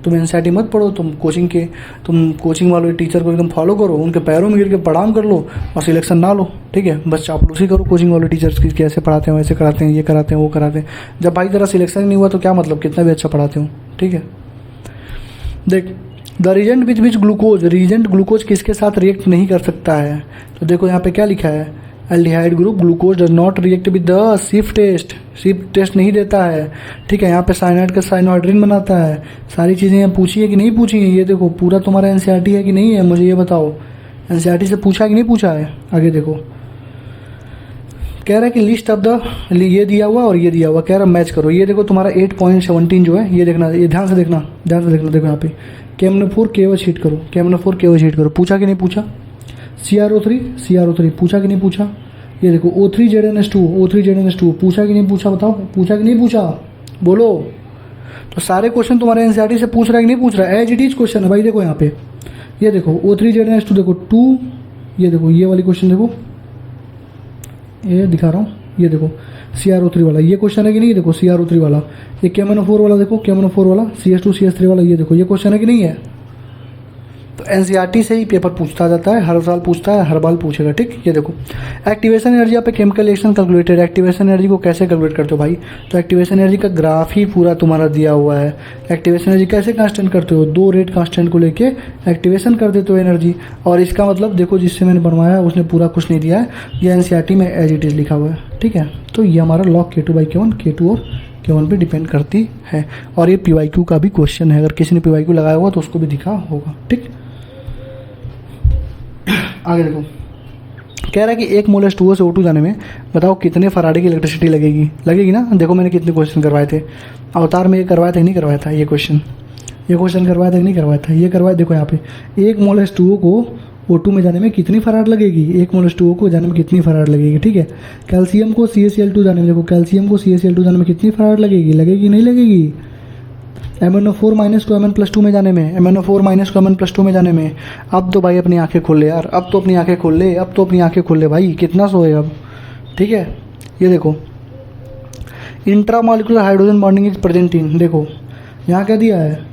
तुम एनसीईआरटी मत पढ़ो, तुम कोचिंग वाले टीचर को एकदम फॉलो करो, उनके पैरों में गिर के प्रणाम कर लो और सिलेक्शन ना लो, ठीक है। बस चापलूसी करो कोचिंग वाले टीचर्स की, कैसे पढ़ाते हैं, वैसे कराते हैं, ये कराते हैं, वो कराते हैं। जब भाई तेरा सिलेक्शन नहीं हुआ तो क्या मतलब, कितना भी अच्छा पढ़ाते हो, ठीक है। देख the reagent which which glucose, reagent glucose किसके साथ रिएक्ट नहीं कर सकता है, तो देखो यहाँ पे क्या लिखा है, aldehyde group glucose does not react with the सिफ टेस्ट नहीं देता है, ठीक है। यहाँ पे साइनाइड का साइनोहाइड्रिन बनाता है। सारी चीज़ें यहाँ पूछी है कि नहीं पूछी है, ये देखो पूरा तुम्हारा एनसीईआरटी है कि नहीं है, मुझे ये बताओ, एनसीईआरटी से पूछा है कि नहीं पूछा है। आगे देखो कह रहा है कि लिस्ट ऑफ द, ये दिया हुआ और ये दिया हुआ, कह रहा मैच करो। ये देखो तुम्हारा 8.17 जो है, ये देखना, ये ध्यान से देखना, देखो यहाँ पे KMnO4 KOH हीट करो, KMnO4 KOH हीट करो, पूछा कि नहीं पूछा। CrO3 पूछा कि नहीं पूछा। ये देखो O3ZnH2 पूछा कि नहीं पूछा, बताओ पूछा कि नहीं पूछा, बोलो। तो सारे क्वेश्चन तुम्हारे एनसीईआरटी से पूछ रहा है कि नहीं पूछ रहा है, एज इट इज क्वेश्चन है भाई। देखो यहाँ पे ये देखो O3ZnH2 देखो 2, ये देखो ये वाली क्वेश्चन देखो, ये दिखा रहा हूँ, ये देखो CrO3 वाला ये क्वेश्चन है कि नहीं, देखो CrO3 वाला, ये KMnO4 वाला देखो, KMnO4 वाला, CH2CH3 वाला, ये देखो ये क्वेश्चन है कि नहीं है। तो एनसीईआरटी से ही पेपर पूछता जाता है, हर साल पूछता है, हर बार पूछेगा, ठीक। ये देखो एक्टिवेशन एनर्जी पे chemical reaction calculated, activation energy को कैसे कैलकुलेट करते हो भाई, तो एक्टिवेशन एनर्जी का ग्राफ ही पूरा तुम्हारा दिया हुआ है। एक्टिवेशन एनर्जी कैसे कांस्टेंट करते हो, 2 रेट कांस्टेंट को लेके एक्टिवेशन कर देते हो एनर्जी। और इसका मतलब देखो जिससे मैंने बनवाया है उसने पूरा कुछ नहीं दिया है, ये एनसीईआरटी में एज इट इज लिखा हुआ है, ठीक है। तो ये हमारा लॉग K2/K1 K2 और K1 पे डिपेंड करती है। और ये PYQ का भी क्वेश्चन है, अगर किसी ने PYQ लगाया हुआ तो उसको भी दिखा होगा, ठीक। आगे देखो कह रहा है कि 1 मोल H2O से O2 जाने में बताओ कितने फराडे की इलेक्ट्रिसिटी लगेगी ना। देखो मैंने कितने क्वेश्चन करवाए थे अवतार में, ये करवाया था कि नहीं करवाया था, ये क्वेश्चन करवाया था कि नहीं करवाया था, ये करवाया। देखो यहाँ पे 1 मोल H2O को O2 में जाने में कितनी फराड लगेगी, 1 मोल H2O को जाने में कितनी फराड लगेगी, ठीक है। कैल्शियम को CaCl2 जाने में, देखो कैल्शियम को CaCl2 जाने में कितनी फराड लगेगी नहीं लगेगी। MnO4 माइनस को Mn+2 में जाने में, MnO4 माइनस को Mn+2 में जाने में। अब तो भाई अपनी आंखें खोल ले यार, अब तो अपनी आंखें खोल ले भाई, कितना सोए अब, ठीक है। ये देखो intramolecular hydrogen bonding is present in, देखो यहाँ क्या दिया है,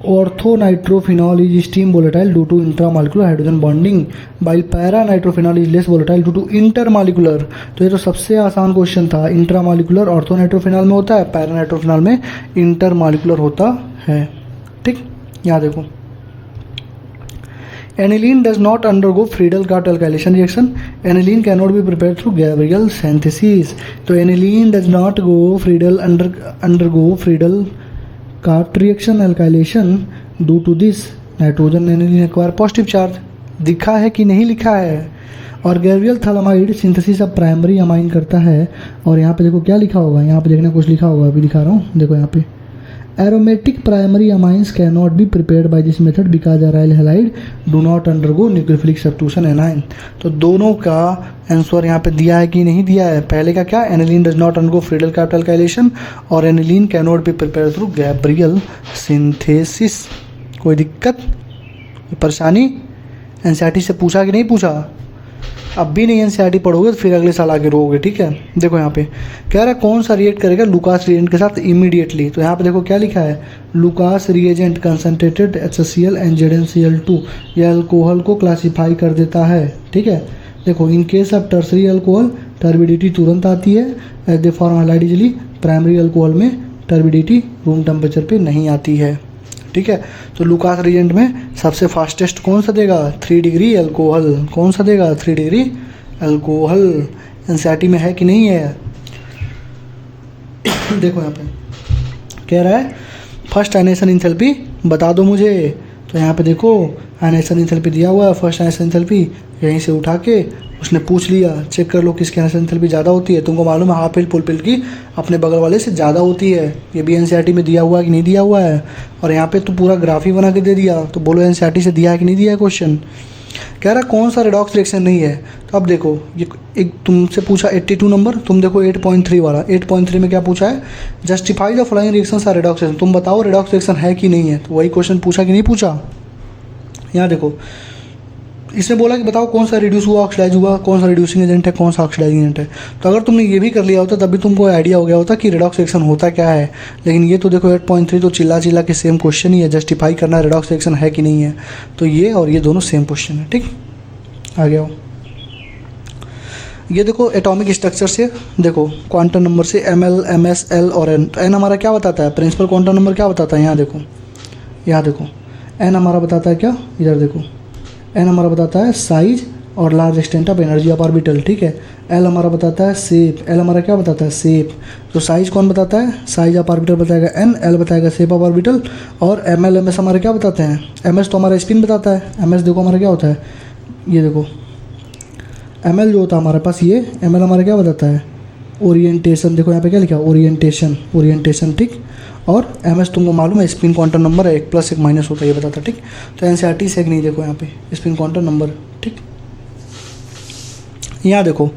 ortho nitrophenol is steam volatile due to intramolecular hydrogen bonding, while para nitrophenol is less volatile due to intermolecular. तो ये तो सबसे आसान क्वेश्चन था। इंट्रामॉलिक्यूलर ऑर्थो नाइट्रोफिनॉल में होता है, पैरा नाइट्रोफिनॉल में इंटरमॉलिक्यूलर होता है, ठीक। यहाँ देखो aniline does not undergo Friedel Crafts alkylation reaction, aniline can not be prepared through Gabriel synthesis. तो aniline does not undergo Friedel Crafts reaction alkylation due to this nitrogen aniline acquire positive charge. दिखा है कि नहीं लिखा है। और Gabriel phthalimide synthesis of primary amine करता है। और यहाँ पे देखो क्या लिखा होगा, यहाँ पे देखना कुछ लिखा होगा, अभी दिखा रहा हूँ, देखो यहाँ पे aromatic primary amines can not be prepared by this method because aryl halide do not undergo nucleophilic substitution A9. तो दोनों का आंसर यहाँ पे दिया है कि नहीं दिया है। पहले का क्या, aniline does not undergo Friedel Crafts alkylation, और aniline can not be prepared through Gabriel synthesis. कोई दिक्कत, परेशानी? एनसीईआरटी से पूछा कि नहीं पूछा? अब भी नहीं एनसीईआरटी पढ़ोगे तो फिर अगले साल आगे रोगे, ठीक है। देखो यहाँ पे कह रहा है कौन सा रिएक्ट करेगा लुकास रिएजेंट के साथ इमीडिएटली। तो यहाँ पे देखो क्या लिखा है, Lucas reagent concentrated HCl and ZnCl2, यह अल्कोहल को क्लासीफाई कर देता है, ठीक है। देखो in case of tertiary alcohol turbidity तुरंत आती है, as they form halide easily. Primary alcohol में टर्बिडिटी रूम टेम्परेचर पे नहीं आती है, ठीक है। तो लुकास रिएजेंट में सबसे फास्टेस्ट कौन सा देगा, 3 डिग्री अल्कोहल। कौन सा देगा, 3 डिग्री अल्कोहल। एनसीईआरटी में है कि नहीं है? देखो यहाँ पे कह रहा है फर्स्ट आयनेशन एंथैल्पी बता दो मुझे। तो यहाँ पे देखो आयनेशन एंथैल्पी दिया हुआ है, फर्स्ट आयनेशन एंथैल्पी यहीं से उठा के उसने पूछ लिया, चेक कर लो किसकी आयनेशन एंथैल्पी ज़्यादा होती है। तुमको मालूम है हाफ पिल फुल पिल की अपने बगल वाले से ज़्यादा होती है। ये भी एनसीईआरटी में दिया हुआ है कि नहीं दिया हुआ है। और यहाँ पे तो पूरा ग्राफ ही बना के दे दिया। तो बोलो एनसीईआरटी से दिया है कि नहीं दिया है क्वेश्चन। कह रहा कौन सा रेडॉक्स रिएक्शन नहीं है। तो अब देखो ये एक तुमसे पूछा 82 नंबर, तुम देखो 8.3 वाला। 8.3 में क्या पूछा है, justify the following reactions are redox reaction. तुम बताओ रेडॉक्स रिएक्शन है कि नहीं है। तो वही क्वेश्चन पूछा कि नहीं पूछा। यहाँ देखो इसने बोला कि बताओ कौन सा रिड्यूस हुआ, ऑक्सीडाइज हुआ, कौन सा रिड्यूसिंग एजेंट है, कौन सा ऑक्सीडाइजिंग एजेंट है। तो अगर तुमने ये भी कर लिया होता तब भी तुमको आइडिया हो गया होता कि रेडॉक्स रिएक्शन होता क्या है। लेकिन ये तो देखो 8.3 तो चिल्ला के सेम क्वेश्चन ही है, जस्टिफाई करना रेडॉक्स रिएक्शन है कि नहीं है। तो ये और ये दोनों सेम क्वेश्चन है, ठीक। आ गया हो। ये देखो एटॉमिक स्ट्रक्चर से देखो क्वांटम नंबर से Ml, Ms, L और N। तो N हमारा क्या बताता है, प्रिंसिपल क्वांटम नंबर क्या बताता है। यहाँ देखो N हमारा बताता है क्या, इधर देखो N हमारा बताता है साइज और large extent of energy of orbital, ठीक है। L हमारा बताता है शेप, L हमारा क्या बताता है, शेप। तो साइज कौन बताता है, साइज ऑफ ऑर्बिटल बताएगा N, L बताएगा शेप ऑफ ऑर्बिटल। और ML, MS हमारे क्या बताते हैं, MS तो हमारा स्पिन बताता है। MS देखो हमारा क्या होता है, ये देखो ML जो होता है हमारे पास, ये ML हमारा क्या बताता है, ओरिएंटेशन। देखो यहाँ पे क्या लिखा है, ओरिएंटेशन, ठीक। और MS तुमको मालूम है स्पिन क्वांटम नंबर है, 1 + 1 - होता है, ये बताता है, ठीक। तो एनसीईआरटी से नहीं, देखो यहाँ पे स्पिन क्वांटम नंबर, ठीक। यहाँ देखो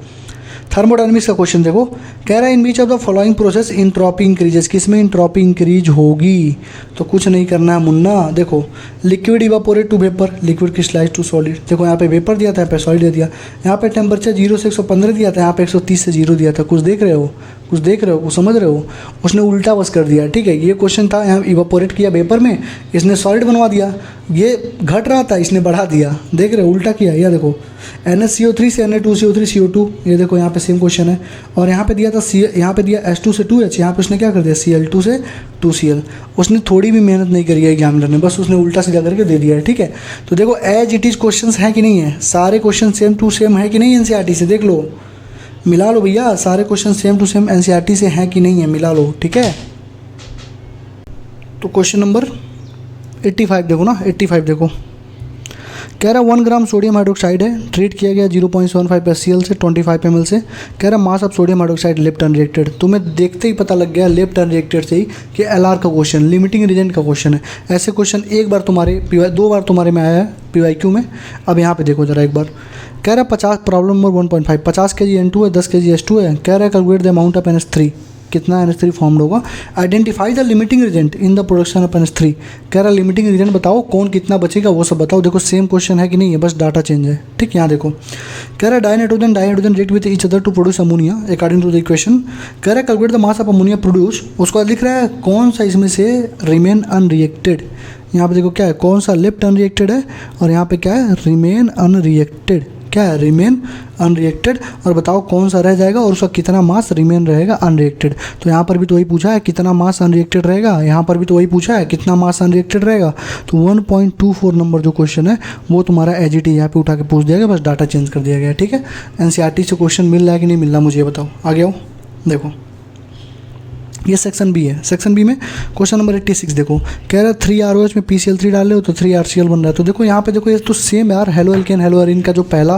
थर्मोडायनेमिक्स का क्वेश्चन देखो, कह रहा है in which of the following process entropy increases. किसमें इंट्रॉपी इंक्रीज होगी। तो कुछ नहीं करना है मुन्ना। देखो liquid evaporate to vapour, liquid crystallize to solid. देखो यहाँ पे वेपर दिया था, यहाँ पे सॉलिड दे दिया। यहाँ पे टेम्परेचर 0 से 115 दिया था, यहाँ पे 130 से 0 दिया था। कुछ देख रहे हो, कुछ समझ रहे हो। उसने उल्टा बस कर दिया, ठीक है। ये क्वेश्चन था, यहाँ इवापोरेट किया वेपर में, इसने सॉलिड बनवा दिया। ये घट रहा था, इसने बढ़ा दिया। देख रहे हो, उल्टा किया। यह देखो NaCO3 से Na2CO3 CO2, ये देखो यहाँ पे सेम क्वेश्चन है। और यहाँ पे दिया था यहाँ पे दिया H2 से 2H, यहाँ पे उसने क्या कर दिया Cl2 से 2Cl। उसने थोड़ी भी मेहनत नहीं करी है एग्जामिनर ने, बस उसने उल्टा सीधा करके दे दिया है, ठीक है। तो देखो एज इट इज़ क्वेश्चन है कि नहीं है, सारे क्वेश्चन सेम टू सेम है कि नहीं एनसीईआरटी से, देख लो, मिला लो भैया, सारे question same to same NCERT से हैं कि नहीं है, मिला लो, ठीक है। तो क्वेश्चन नंबर 85 देखो ना, 85 देखो, कह रहा 1 ग्राम सोडियम हाइड्रोक्साइड है, ट्रीट किया गया 0.75 SCl से 25 ml से। कह रहा mass of sodium hydroxide left unreacted. तुम्हें देखते ही पता लग गया लेफ्ट अनरिएक्टेड से ही कि LR का क्वेश्चन, लिमिटिंग रीजन का क्वेश्चन है। ऐसे क्वेश्चन एक बार तुम्हारे दो बार तुम्हारे में आया है PYQ में। अब यहाँ पे देखो जरा एक बार। कह रहा 50 प्रॉब्लम नंबर 1.5, 50 kg N2 है, 10 kg H2 है। कह रहा है calculate the amount of NH3, कितना NH3 फॉर्म्ड होगा। Identify the limiting reagent in the production of NH3। कह रहा लिमिटिंग रीजेंट बताओ, कौन कितना बचेगा वो सब बताओ। देखो सेम क्वेश्चन है कि नहीं है, बस डाटा चेंज है। ठीक, यहाँ देखो कह रहा dinitrogen react with each other to produce ammonia according to the equation. कह रहा है calculate the mass of ammonia produce. उसको लिख रहा है कौन सा इसमें से रिमेन अनरिएक्टेड। यहाँ पे देखो क्या है, कौन सा लेफ्ट अनरिएक्टेड है और यहाँ पे क्या है रिमेन अनरिएक्टेड। क्या है, रिमेन अनरिएक्टेड। और बताओ कौन सा रह जाएगा और उसका कितना मास रिमेन रहेगा अनरिएक्टेड। तो यहाँ पर भी तो वही पूछा है कितना मास अनरिएक्टेड रहेगा, यहाँ पर भी तो वही पूछा है कितना मास अनरिएक्टेड रहेगा। तो 1.24 नंबर जो क्वेश्चन है वो तुम्हारा एजीटी यहाँ पे उठा के पूछ दिया गया, बस डाटा चेंज कर दिया गया है। ठीक है, एनसीईआरटी से क्वेश्चन मिल रहा है कि नहीं मिल रहा मुझे ये बताओ। आगे आओ, देखो ये सेक्शन बी है। सेक्शन बी में क्वेश्चन नंबर 86 देखो। कह रहा है 3ROH में PCl3 डाल रहे हो तो 3RCl बन रहा है। तो देखो यहाँ पे देखो ये तो सेम यार, हेलो एल्केन हेलो एरिन का जो पहला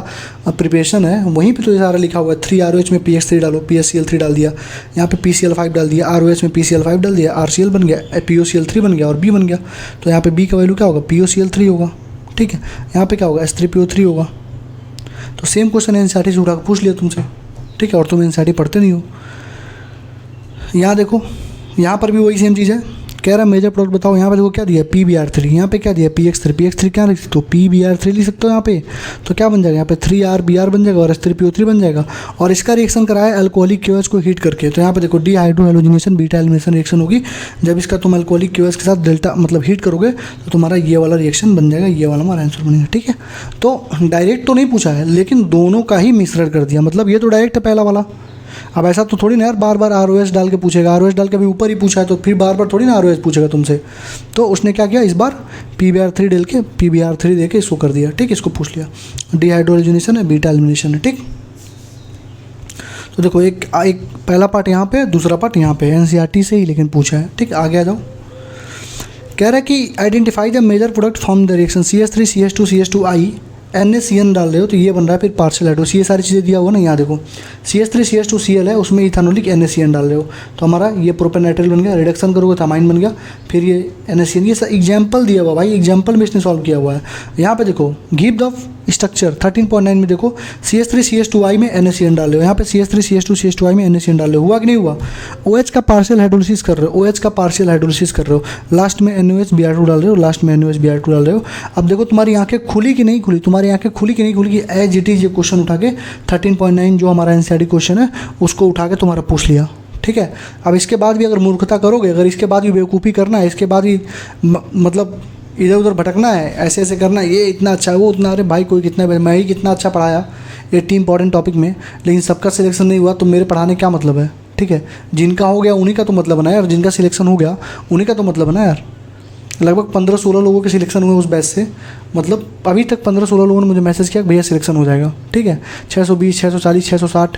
प्रिपरेशन है वहीं पे तो ये सारा लिखा हुआ है। 3ROH में PX3 डालो, PSCl3 डाल दिया, यहाँ पे PCl5 डाल दिया, ROH में PCl5 डाल दिया, RCl बन गया, POCl3 बन गया और B बन गया। तो यहाँ पे B का वैल्यू क्या होगा, POCl3 होगा। ठीक है, यहाँ पे क्या होगा, H3PO3 होगा। तो सेम क्वेश्चन एनसीईआरटी से उठा के पूछ लिया तुमसे। ठीक है, और तुम एनसीईआरटी पढ़ते नहीं हो। यहाँ देखो, यहाँ पर भी वही सेम चीज़ है। कह रहा मेजर प्रोडक्ट बताओ। यहाँ पे देखो क्या दिया है, PBr3, यहाँ पे क्या दिया है, PX3। PX3 क्या लिख सकते हो, PBr3 लिख सकते हो यहाँ पे। तो क्या बन जाएगा, यहाँ पे 3RBr बन जाएगा और H3PO3 बन जाएगा। और इसका रिएक्शन कराया अल्कोहलिक QH को हीट करके। तो यहाँ पे देखो डिहाइड्रोहेलोजिनेशन बीटा एलिमिनेशन रिएक्शन होगी। जब इसका तुम अल्कोहलिक QH के साथ डेल्टा मतलब हीट करोगे तो तुम्हारा ये वाला रिएक्शन बन जाएगा, ये वाला हमारा आंसर बनेगा। ठीक है, तो डायरेक्ट तो नहीं पूछा है लेकिन दोनों का ही मिश्रण कर दिया, मतलब ये तो डायरेक्ट है पहला वाला। अब ऐसा तो थोड़ी ना यार बार बार ROH डाल के पूछेगा, ROH डाल के अभी ऊपर ही पूछा है तो फिर बार बार थोड़ी ना ROH पूछेगा तुमसे। तो उसने क्या किया, इस बार PBr3 डाल के PBr3 दे के इसको कर दिया। ठीक, इसको पूछ लिया। डिहाइड्रोजनेशन है, बीटा एलिमिनेशन है। ठीक, तो देखो एक पहला पार्ट यहाँ पे, दूसरा पार्ट यहाँ पे, एनसीईआरटी से ही लेकिन पूछा है। ठीक, आगे आ जाओ। कह रहा है कि identify the major product from the reaction CH3 CH2 CH2I NaCN डाल रहे हो तो ये बन रहा है फिर पार्शियल हाइड्रोलिसिस। ये सारी चीज़ें दिया हुआ ना, यहाँ देखो CH3 CH2Cl है, उसमें इथेनॉलिक NaCN डाल रहे हो तो हमारा ये प्रोपेनाइट्रिल बन गया। रिडक्शन करोगे तो अमाइन बन गया, फिर ये NaCN। ये सब एग्जाम्पल दिया हुआ भाई, एग्जाम्पल में इसने सॉल्व किया हुआ है। यहाँ पे देखो गिव द स्ट्रक्चर 13.9 में देखो CH3 CH2I में NaCN डाल रहे हो, यहाँ पे CH3 CH2 CH2I में NaCN डाल रहे हो। हुआ कि नहीं हुआ, OH का पार्शियल हाइड्रोलिसिस कर रहे हो, OH का पार्शियल हाइड्रोलिसिस कर रहे हो, लास्ट में NaOH डाल रहे हो, लास्ट में NaOH डाल रहे हो। अब देखो तुम्हारी आंखें खुली कि नहीं खुली, तुम्हारी आंखें खुली कि नहीं खुली कि एज इट इज ये क्वेश्चन उठा के 13.9 जो हमारा एनसीईआरटी क्वेश्चन है उसको उठा के तुम्हारा पूछ लिया। ठीक है, अब इसके बाद भी अगर मूर्खता करोगे, अगर इसके बाद भी बेवकूफ़ी करना है, इसके बाद भी मतलब इधर उधर भटकना है, ऐसे ऐसे करना है, ये इतना अच्छा है वो उतना, अरे भाई कोई कितना, मैं ही कितना अच्छा पढ़ाया 80 इंपॉर्टेंट टॉपिक में, लेकिन सबका सिलेक्शन नहीं हुआ तो मेरे पढ़ाने क्या मतलब है। ठीक है, जिनका हो गया उन्हीं का तो मतलब है ना यार, जिनका सिलेक्शन हो गया उन्हीं का तो मतलब है ना यार। लगभग 15-16 लोगों के सिलेक्शन हुए उस बैच से, मतलब अभी तक 15-16 लोगों ने मुझे मैसेज किया कि भैया सिलेक्शन हो जाएगा। ठीक है, 620 640 660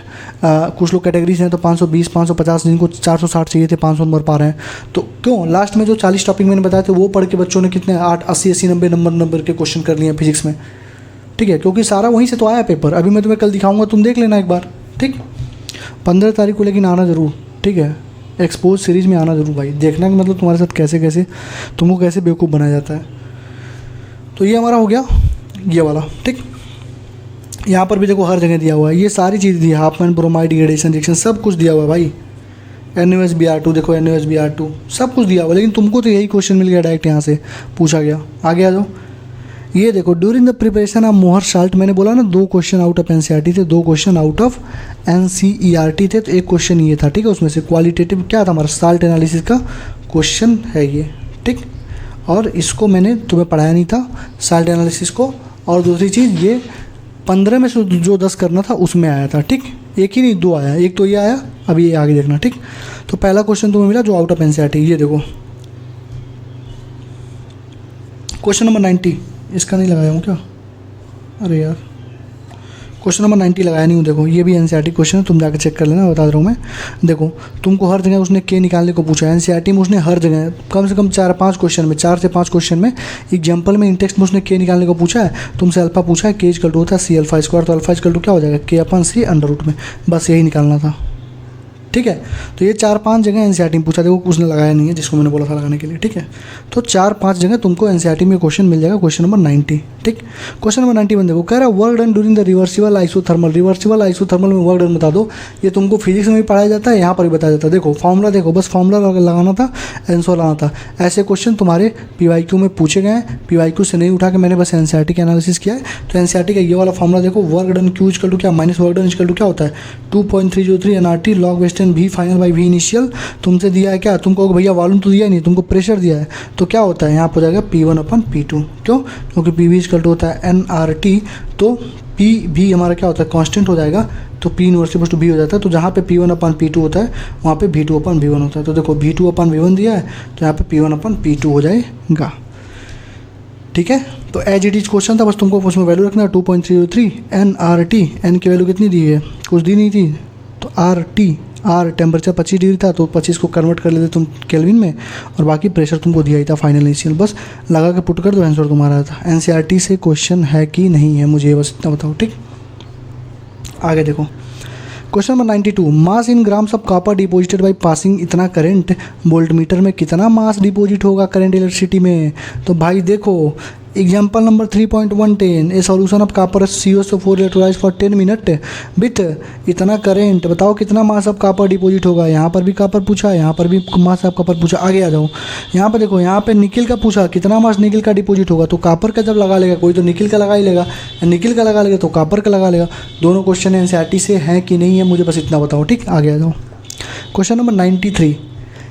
कुछ लोग कैटेगरीज हैं तो 520 550, जिनको 460 चाहिए थे 500 नंबर पा रहे हैं। तो क्यों लास्ट में जो 40 टॉपिक मैंने बताए थे वो पढ़ के बच्चों ने कितने 80 90 नंबर के क्वेश्चन कर लिए फिजिक्स में। ठीक है, क्योंकि सारा वहीं से तो आया पेपर। अभी मैं तुम्हें कल दिखाऊँगा, तुम देख लेना एक बार। ठीक, 15 तारीख को लेकिन आना ज़रूर। ठीक है, एक्सपोज सीरीज़ में आना ज़रूर भाई, देखना कि मतलब तुम्हारे साथ कैसे कैसे तुमको कैसे बेवकूफ़ बनाया जाता है। तो ये हमारा हो गया ये वाला। ठीक, यहाँ पर भी देखो हर जगह दिया हुआ है, ये सारी चीज़ दी है, हाफमैन ब्रोमाइड डिग्रेडेशन रिएक्शन सब कुछ दिया हुआ है भाई। NaOH देखो NaOH सब कुछ दिया हुआ है, लेकिन तुमको तो यही क्वेश्चन मिल गया डायरेक्ट, यहाँ से पूछा गया। आगे आ जाओ, ये देखो ड्यूरिंग द प्रिपरेशन ऑफ मोहर साल्ट, मैंने बोला ना 2 क्वेश्चन आउट ऑफ एनसीईआरटी थे, 2 क्वेश्चन आउट ऑफ एनसीईआरटी थे, तो एक क्वेश्चन ये था। ठीक है, उसमें से क्वालिटेटिव क्या था हमारा, साल्ट एनालिसिस का क्वेश्चन है ये। ठीक, और इसको मैंने तुम्हें पढ़ाया नहीं था साल्ट एनालिसिस को। और दूसरी चीज़ ये 15 में से जो 10 करना था उसमें आया था। ठीक, एक ही नहीं 2 आया, एक तो ये आया, अब ये आगे देखना। ठीक, तो पहला क्वेश्चन तुम्हें मिला जो आउट ऑफ एनसीईआरटी, ये देखो क्वेश्चन नंबर 90, इसका नहीं लगाया हूँ क्या, अरे यार क्वेश्चन नंबर 90 लगाया नहीं हूँ। देखो ये भी एनसीईआरटी क्वेश्चन है, तुम जाकर चेक कर लेना, बता रहा हूँ मैं। देखो तुमको हर जगह उसने के निकालने को पूछा है, एनसीईआरटी में उसने हर जगह कम से कम 4 से 5 क्वेश्चन में एग्जाम्पल में इन टेक्स्ट में उसने के निकालने को पूछा है। तुमसे अल्फा पूछा है, के इक्वल टू होता है सी अल्फा स्क्वायर, तो अल्फा इक्वल टू क्या हो जाएगा, के अपन सी अंडर रूट में, बस यही निकालना था। ठीक है, तो ये 4-5 जगह एनसीईआरटी में पूछा, देखो उसने लगाया नहीं है जिसको मैंने बोला था लगाने के लिए। ठीक है, तो 4-5 जगह तुमको एनसीईआरटी में क्वेश्चन मिल जाएगा। Question number 90। ठीक, क्वेश्चन नंबर 91 देखो, कह रहा है work done during the reversible isothermal. Reversible isothermal में वर्क डन बता दो। ये तुमको फिजिक्स में भी पढ़ाया जाता है, यहाँ पर भी बताया जाता है। देखो फॉर्मूला देखो, बस फॉर्मूला लगाना था, आंसर लाना था। ऐसे क्वेश्चन तुम्हारे पीवाईक्यू में पूछे गए हैं, पीवाईक्यू से नहीं उठा के मैंने बस एनसीईआरटी का एनालिसिस किया है। तो एनसीईआरटी का ये वाला फॉर्मूला देखो, work done Q equal to क्या minus work done equal to क्या होता है 2.303 NRT log western V final by V initial. तुमसे दिया है क्या, तुमको भैया वॉल्यूम तो दिया ही नहीं, तुमको प्रेशर दिया है, तो क्या होता है यहाँ पर हो जाएगा P1/P2। क्यों, क्योंकि पी वी इक्वल टू होता है एनआरटी, तो पी भी हमारा क्या होता है कांस्टेंट हो जाएगा, तो P इनवर्स टू V हो जाता है। तो जहाँ पे P1/P2 होता है वहाँ पे V2/V1 होता है। तो देखो V2/V1 दिया है, तो यहाँ पे P1/P2 हो जाएगा। ठीक है, तो एज इट इज क्वेश्चन था, बस तुमको उसमें वैल्यू रखना है 2.303 एनआरटी। एन की वैल्यू कितनी दी है, कुछ दी नहीं थी, तो आर टेम्परेचर 25 डिग्री था, तो 25 को कन्वर्ट कर लेते तुम केल्विन में, और बाकी प्रेशर तुमको दिया ही था फाइनल इनिशियल। बस लगा के पुट कर दो, आंसर तुम्हारा था। एनसीईआरटी से क्वेश्चन है कि नहीं है, मुझे बस इतना बताओ। ठीक, आगे देखो question number 92, mass in grams of copper deposited by passing इतना करंट, वोल्ट मीटर में कितना मास डिपोजिट होगा करंट इलेक्ट्रिसिटी में। तो भाई देखो example number 3.110, A solution of copper CO4 electrolysed for 10 minute with इतना करेंट, बताओ कितना मास ऑफ कॉपर डिपोजिट होगा। यहाँ पर भी कॉपर पूछा है, यहाँ पर भी मास ऑफ कॉपर पूछा। आगे आ जाओ, यहाँ पर देखो, यहाँ पे निकिल का पूछा, कितना मास निकिल का डिपोजिट होगा। तो कॉपर का जब लगा लेगा कोई, तो निकिल का लगा ही लेगा, निकिल का लगा लेगा तो कॉपर का लगा लेगा। दोनों क्वेश्चन एनसीईआरटी से हैं कि नहीं है, मुझे बस इतना बताओ। ठीक, आगे आ जाओ। क्वेश्चन नंबर 93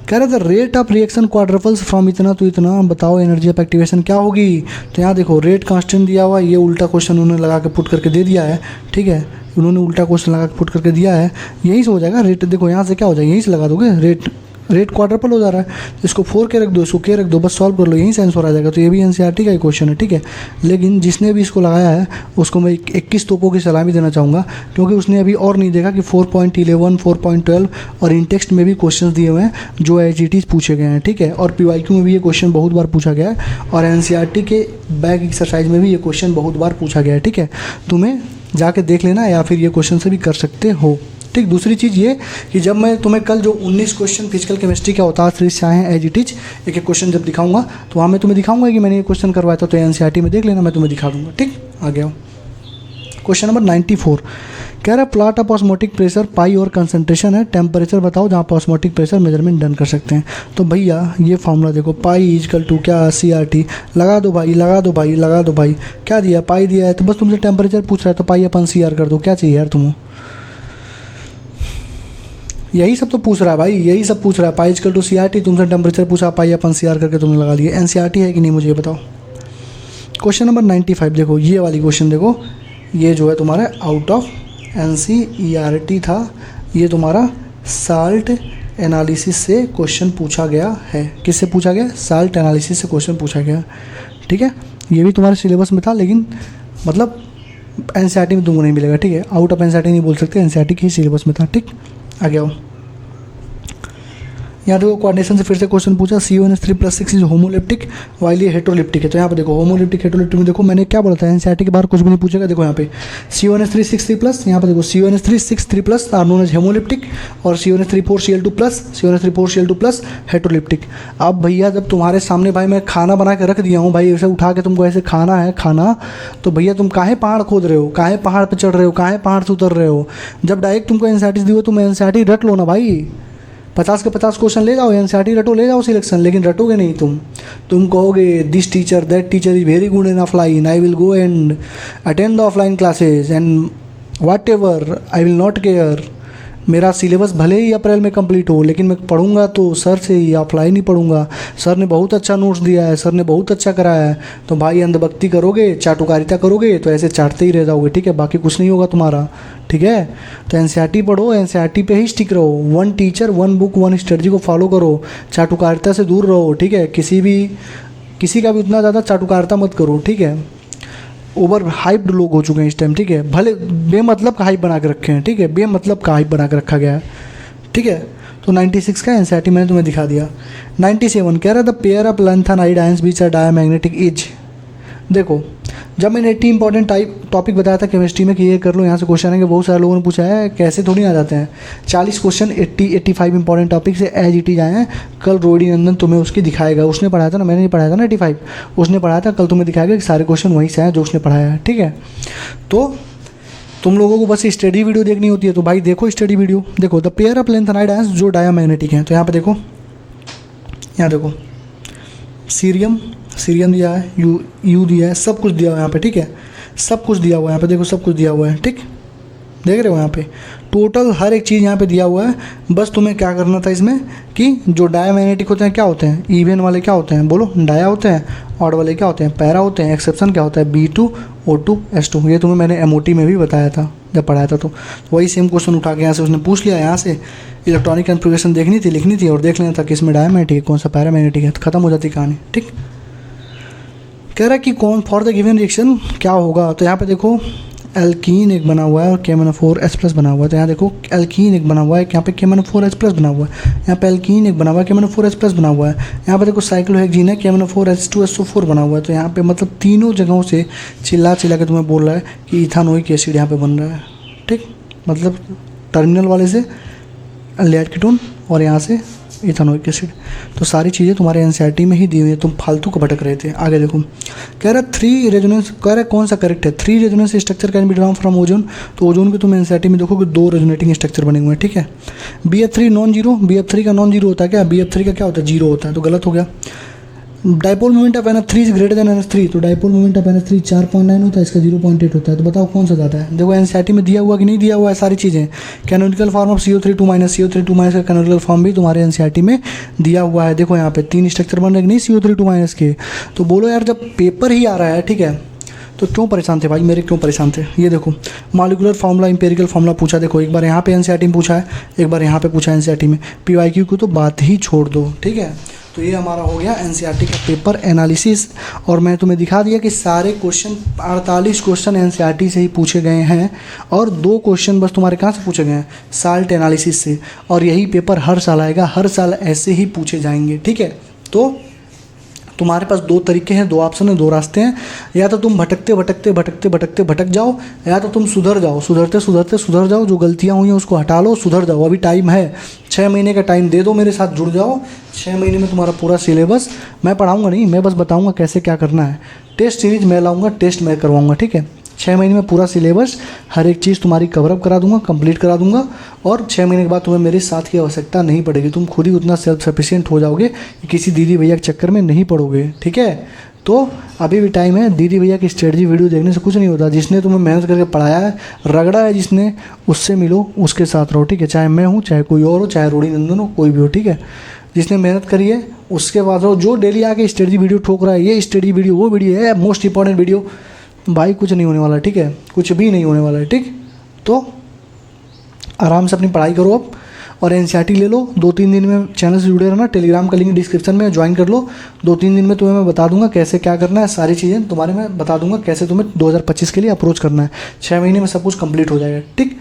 कह रहे थे रेट ऑफ रिएक्शन क्वाड्रपल्स फ्रॉम इतना तो इतना, बताओ एनर्जी ऑफ एक्टिवेशन क्या होगी। तो यहाँ देखो रेट कांस्टेंट दिया हुआ है, ये उल्टा क्वेश्चन उन्होंने लगा के पुट करके दे दिया है। ठीक है, उन्होंने उल्टा क्वेश्चन लगा के पुट करके दिया है, यहीं से हो जाएगा रेट। देखो यहाँ से क्या हो जाएगा, यहीं से लगा दोगे, रेट क्वाड्रपल हो जा रहा है, इसको 4 के रख दो, इसको के रख दो, बस सॉल्व कर लो, यहीं से आंसर आ जाएगा। तो ये भी एनसीईआरटी का ही क्वेश्चन है। ठीक है, लेकिन जिसने भी इसको लगाया है उसको मैं 21 तोपों की सलामी देना चाहूँगा, क्योंकि उसने अभी और नहीं देखा कि 4.11, 4.12 और इन टेक्स्ट में भी क्वेश्चन दिए हुए हैं जो एज इट इज पूछे गए हैं। ठीक है, और पीवाईक्यू में भी ये क्वेश्चन बहुत बार पूछा गया है, और एनसीईआरटी के बैक एक्सरसाइज में भी ये क्वेश्चन बहुत बार पूछा गया है। ठीक है, तुम्हें जाके देख लेना, या फिर ये क्वेश्चन से भी कर सकते हो। ठीक, दूसरी चीज़ ये कि जब मैं तुम्हें कल जो 19 क्वेश्चन फिजिकल केमिस्ट्री के अवतार सीरीज से आए हैं एज इट इज, एक एक क्वेश्चन जब दिखाऊंगा तो वहाँ मैं तुम्हें दिखाऊंगा कि मैंने ये क्वेश्चन करवाया था, तो एनसीईआरटी में देख लेना, मैं तुम्हें दिखा दूंगा। ठीक, आ गया क्वेश्चन नंबर 94 कह रहा है plot of osmotic pressure pi और कंसंट्रेशन है, टेम्परेचर बताओ जहाँ पर ऑस्मोटिक प्रेशर मेजरमेंट डन कर सकते हैं। तो भैया ये फॉर्मूला देखो, पाई इक्वल टू क्या CRT, लगा दो भाई, लगा दो भाई, लगा दो भाई। क्या दिया, पाई दिया है, तो बस तुमसे टेम्परेचर पूछ रहा है, तो पाई/CR कर दो। क्या चाहिए यार तुम्हें, यही सब तो पूछ रहा है भाई, यही सब पूछ रहा है। पाई इक्वल टू CRT, तुमसे टेम्परेचर पूछा, पाई/CR करके तुमने लगा लिया। एनसीईआरटी है कि नहीं मुझे ये बताओ। क्वेश्चन नंबर 95 देखो, ये वाली क्वेश्चन देखो, ये जो है तुम्हारा आउट ऑफ एनसीईआरटी था, ये तुम्हारा साल्ट एनालिसिस से क्वेश्चन पूछा गया है। किससे पूछा गया, साल्ट एनालिसिस से क्वेश्चन पूछा गया। ठीक है, ये भी तुम्हारे सिलेबस में था, लेकिन मतलब एनसीईआरटी में तुमको नहीं मिलेगा। ठीक है, आउट ऑफ एनसीईआरटी नहीं बोल सकते, एनसीईआरटी के ही सिलेबस में था। ठीक, आ गया हो। यहाँ देखो कोऑर्डिनेशन से फिर से क्वेश्चन पूछा, CO3+6 इज होमोलिप्टिक वाइल ये हेट्रोलिप्टिक है। तो यहाँ पे देखो होमोलिप्टिक हेट्रोलिप्टिक में देखो मैंने क्या बोला था, एनसीईआरटी के बाहर कुछ भी नहीं पूछेगा। देखो यहाँ पे CO3+6 यहाँ पे देखो CO3+6 आर नोन एज हेमोलिप्टिक, और CO3+4Cl2+, CO3+4Cl2+ हेट्रोलिप्टिक। अब भैया जब तुम्हारे सामने भाई मैं खाना बना के रख दिया हूँ भाई, ऐसे उठा के तुमको ऐसे खाना है खाना, तो भैया तुम काहे पहाड़ खोद रहे हो, काहे पहाड़ पे चढ़ रहे हो, काहे पहाड़ से उतर रहे हो। जब डायरेक्ट तुमको एनसीईआरटी दी हो, तुम एनसीईआरटी रट लो ना भाई, 50 के 50 क्वेश्चन ले जाओ, एनसीईआरटी रटो, ले जाओ सिलेक्शन। लेकिन रटोगे नहीं तुम कहोगे this teacher that teacher is very good in offline, I will go and attend the offline classes and what ever, I will not care. मेरा सिलेबस भले ही अप्रैल में कंप्लीट हो, लेकिन मैं पढ़ूंगा तो सर से ही, ऑफलाइन ही पढ़ूंगा। सर ने बहुत अच्छा नोट्स दिया है, सर ने बहुत अच्छा कराया है। तो भाई अंधभक्ति करोगे, चाटुकारिता करोगे, तो ऐसे चाटते ही रह जाओगे। ठीक है, बाकी कुछ नहीं होगा तुम्हारा। ठीक है, तो एनसीईआरटी पढ़ो, एनसीईआरटी पे ही स्टिक रहो, 1 टीचर 1 बुक 1 स्ट्रेटजी को फॉलो करो, चाटुकारिता से दूर रहो। ठीक है, किसी का भी उतना ज़्यादा चाटुकारिता मत करो। ठीक है, ओवर हाइप्ड लोग हो चुके हैं इस टाइम, ठीक है। भले बेमतलब का हाइप बना के रखे हैं, ठीक है, बेमतलब का हाइप बना के रखा गया है, ठीक है। तो 96 का एनसीईआरटी मैंने तुम्हें दिखा दिया। 97 कह रहा था the pair of lanthanide ions which are diamagnetic is. देखो जब मैंने 80 इंपॉर्टेंट टॉपिक बताया था केमिस्ट्री में कि ये कर लो, यहाँ से क्वेश्चन है कि बहुत सारे लोगों ने पूछा है कैसे थोड़ी आ जाते हैं। 40 क्वेश्चन 85 इंपॉर्टेंट टॉपिक से एज इट इज आए हैं। कल रोडी नंदन तुम्हें उसकी दिखाएगा, उसने पढ़ाया था ना, मैंने नहीं पढ़ाया था ना 85, उसने पढ़ाया था। कल तुम्हें दिखाएगा कि सारे क्वेश्चन वहीं से आए जो उसने पढ़ाया है, ठीक है। तो तुम लोगों को बस स्टडी वीडियो देखनी होती है, तो भाई देखो स्टडी वीडियो। देखो the pair of lanthanide ions जो डायमैग्नेटिक हैं, तो यहाँ पे देखो, यहाँ देखो सीरियम दिया है, यू दिया है, सब कुछ दिया हुआ है यहाँ पे, ठीक है। सब कुछ दिया हुआ है यहाँ पे, देखो सब कुछ दिया हुआ है, ठीक, देख रहे हो यहाँ पे टोटल हर एक चीज़ यहाँ पे दिया हुआ है। बस तुम्हें क्या करना था इसमें कि जो डायमैग्नेटिक होते हैं क्या होते हैं, इवन वाले क्या होते हैं, बोलो डाया होते हैं, ऑड वाले क्या होते हैं, पैरा होते हैं, एक्सेप्शन क्या होता है, B2 O2 S2। ये तुम्हें मैंने MOT में भी बताया था जब पढ़ाया था। तो वही सेम क्वेश्चन उठा के यहाँ से उसने पूछ लिया, यहाँ से इलेक्ट्रॉनिक कन्फिगरेशन देखनी थी, लिखनी थी और देख लेना था कि इसमें डायमैग्नेटिक है, कौन सा पैरामैग्नेटिक है, खत्म हो जाती कहानी, ठीक। कह रहा है कि कौन फॉर द गिवन रिएक्शन क्या होगा। तो यहाँ पे देखो एल्कीन एक बना हुआ है और KMnO4H+ बना हुआ है। तो यहाँ देखो एल्कीन एक बना हुआ है, यहाँ पे KMnO4H+ बना हुआ है, यहाँ पे एल्कीन एक बना हुआ है, KMnO4H+ बना हुआ है। यहाँ पे देखो साइक्लोहेक्सीन है, KMnO4H2SO4 बना हुआ है। तो यहाँ पे मतलब तीनों जगहों से चिल्ला के तुम्हें बोल रहा है कि इथानोइक एसिड यहाँ पे बन रहा है, ठीक। मतलब टर्मिनल वाले से एल्डिहाइड कीटोन और यहाँ से इथानोइक एसिड। तो सारी चीज़ें तुम्हारे एनसीईआरटी में ही दी हुई है, तुम फालतू को भटक रहे थे। आगे देखो कह रहा 3 रेजोनेंस, कह रहा कौन सा करेक्ट है, 3 resonance structure can be drawn from ozone. तो ओजोन के तुम एनसीईआरटी में देखोगे 2 रेजोनेटिंग स्ट्रक्चर बने हुए हैं, ठीक है। BF3 नॉन जीरो, BF3 का नॉन जीरो होता है क्या, BF3 का क्या होता है, जीरो होता है, तो गलत हो गया। Dipole moment of NH3 is greater than NH3। तो डाइपोल मोमेंट ऑफ NH3 4.9 होता है, इसका 0.8 होता है। तो बताओ कौन सा ज़्यादा है। देखो एनसीईआरटी में दिया हुआ कि नहीं दिया हुआ है सारी चीज़ें। कैनोनिकल फॉर्म ऑफ CO32- का कैनोनिकल फॉर्म भी तुम्हारे एनसीईआरटी में दिया हुआ है। देखो यहाँ पे 3 स्ट्रक्चर बन रहे नहीं CO32- के। तो बोलो यार जब पेपर ही आ रहा है, ठीक है, तो क्यों परेशान थे भाई मेरे, क्यों परेशान थे। ये देखो मॉलिक्यूलर फार्मूला, एम्पिरिकल फार्मूला पूछा। देखो एक बार यहाँ पे एनसीईआरटी में पूछा है, एक बार यहाँ पे पूछा है एनसीईआरटी में। PYQ को तो बात ही छोड़ दो, ठीक है। तो ये हमारा हो गया एनसीईआरटी का पेपर एनालिसिस। और मैं तुम्हें दिखा दिया कि सारे क्वेश्चन 48 क्वेश्चन एनसीईआरटी से ही पूछे गए हैं और 2 क्वेश्चन बस तुम्हारे कहाँ से पूछे गए हैं, साल्ट एनालिसिस से। और यही पेपर हर साल आएगा, हर साल ऐसे ही पूछे जाएंगे, ठीक है। तो तुम्हारे पास 2 तरीके हैं, 2 ऑप्शन है, 2 रास्ते हैं। या तो तुम भटक जाओ, या तो तुम सुधर जाओ, सुधर जाओ, जो गलतियां हुई हैं उसको हटा लो, सुधर जाओ। अभी टाइम है, 6 महीने का टाइम दे दो, मेरे साथ जुड़ जाओ। 6 महीने में तुम्हारा पूरा सिलेबस, मैं पढ़ाऊँगा नहीं, मैं बस बताऊँगा कैसे क्या करना है। टेस्ट सीरीज मैं लाऊँगा, टेस्ट मैं करवाऊँगा, ठीक है। 6 महीने में पूरा सिलेबस, हर एक चीज़ तुम्हारी कवरअप करा दूंगा, कंप्लीट करा दूंगा। और 6 महीने के बाद तुम्हें मेरे साथ की आवश्यकता नहीं पड़ेगी, तुम खुद ही उतना सेल्फ सफिशिएंट हो जाओगे कि किसी दीदी भैया के चक्कर में नहीं पड़ोगे, ठीक है। तो अभी भी टाइम है, दीदी भैया की स्ट्रेटजी वीडियो देखने से कुछ नहीं होता। जिसने तुम्हें मेहनत करके पढ़ाया है, रगड़ा है जिसने, उससे मिलो, उसके साथ रहो, ठीक है। चाहे मैं हूँ, चाहे कोई और हो, चाहे रोड़ी नंदन हो, कोई भी हो, ठीक है। जिसने मेहनत करी है उसके बाद रहो। जो डेली आके स्टडी वीडियो ठोक रहा है, ये स्टडी वीडियो, वो वीडियो है मोस्ट इंपॉर्टेंट वीडियो, भाई कुछ नहीं होने वाला, ठीक है, कुछ भी नहीं होने वाला है, ठीक। तो आराम से अपनी पढ़ाई करो अब, और एनसीईआरटी ले लो। 2-3 दिन में चैनल से जुड़े रहना, टेलीग्राम का लिंक डिस्क्रिप्शन में ज्वाइन कर लो। 2-3 दिन में तुम्हें मैं बता दूंगा कैसे क्या करना है, सारी चीज़ें तुम्हारे में बता दूंगा कैसे तुम्हें 2025 के लिए अप्रोच करना है। 6 महीने में सब कुछ कंप्लीट हो जाएगा, ठीक।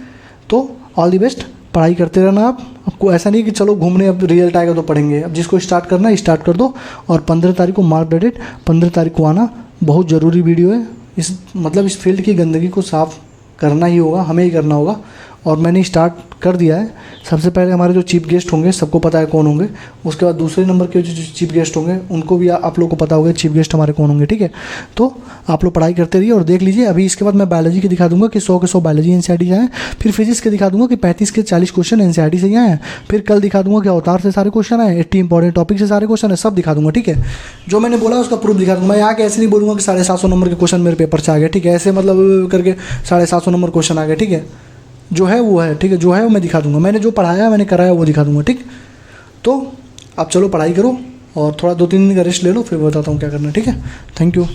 तो ऑल दी बेस्ट, पढ़ाई करते रहना आप। आपको ऐसा नहीं कि चलो घूमने, अब रिजल्ट आएगा तो पढ़ेंगे। अब जिसको स्टार्ट करना है स्टार्ट कर दो। और 15 तारीख को मार्क डेटेड, 15 तारीख को आना, बहुत ज़रूरी वीडियो है। इस फील्ड की गंदगी को साफ़ करना ही होगा, हमें ही करना होगा। और मैंने स्टार्ट कर दिया है। सबसे पहले हमारे जो चीफ गेस्ट होंगे सबको पता है कौन होंगे, उसके बाद दूसरे नंबर के जो चीफ गेस्ट होंगे उनको भी आप लोगों को पता होगा चीफ गेस्ट हमारे कौन होंगे, ठीक है। तो आप लोग पढ़ाई करते रहिए और देख लीजिए। अभी इसके बाद मैं बायोलॉजी के दिखा दूंगा कि 100 के 100 बायोलॉजी एनसीईआरटी से आए, फिर फिजिक्स के दिखा दूंगा कि 35 के 40 क्वेश्चन एनसीईआरटी से ही आए हैं, फिर कल दिखा दूंगा कि अवतार से सारे क्वेश्चन आए, 80 इंपॉर्टेंट टॉपिक से सारे क्वेश्चन है, सब दिखा दूंगा, ठीक है। जो मैंने बोला उसका प्रूफ दिखा दूंगा। मैं यहाँ के ऐसे नहीं बोलूँगा कि 750 नंबर के क्वेश्चन मेरे पेपर से आ गए, ठीक है, ऐसे मतलब करके 750 नंबर क्वेश्चन आ गए, ठीक है। जो है वो है, ठीक है, जो है वो मैं दिखा दूंगा। मैंने जो पढ़ाया, मैंने कराया, वो दिखा दूंगा, ठीक। तो आप चलो पढ़ाई करो और थोड़ा 2-3 दिन का रेस्ट ले लो, फिर बताता हूँ क्या करना है, ठीक है। Thank you.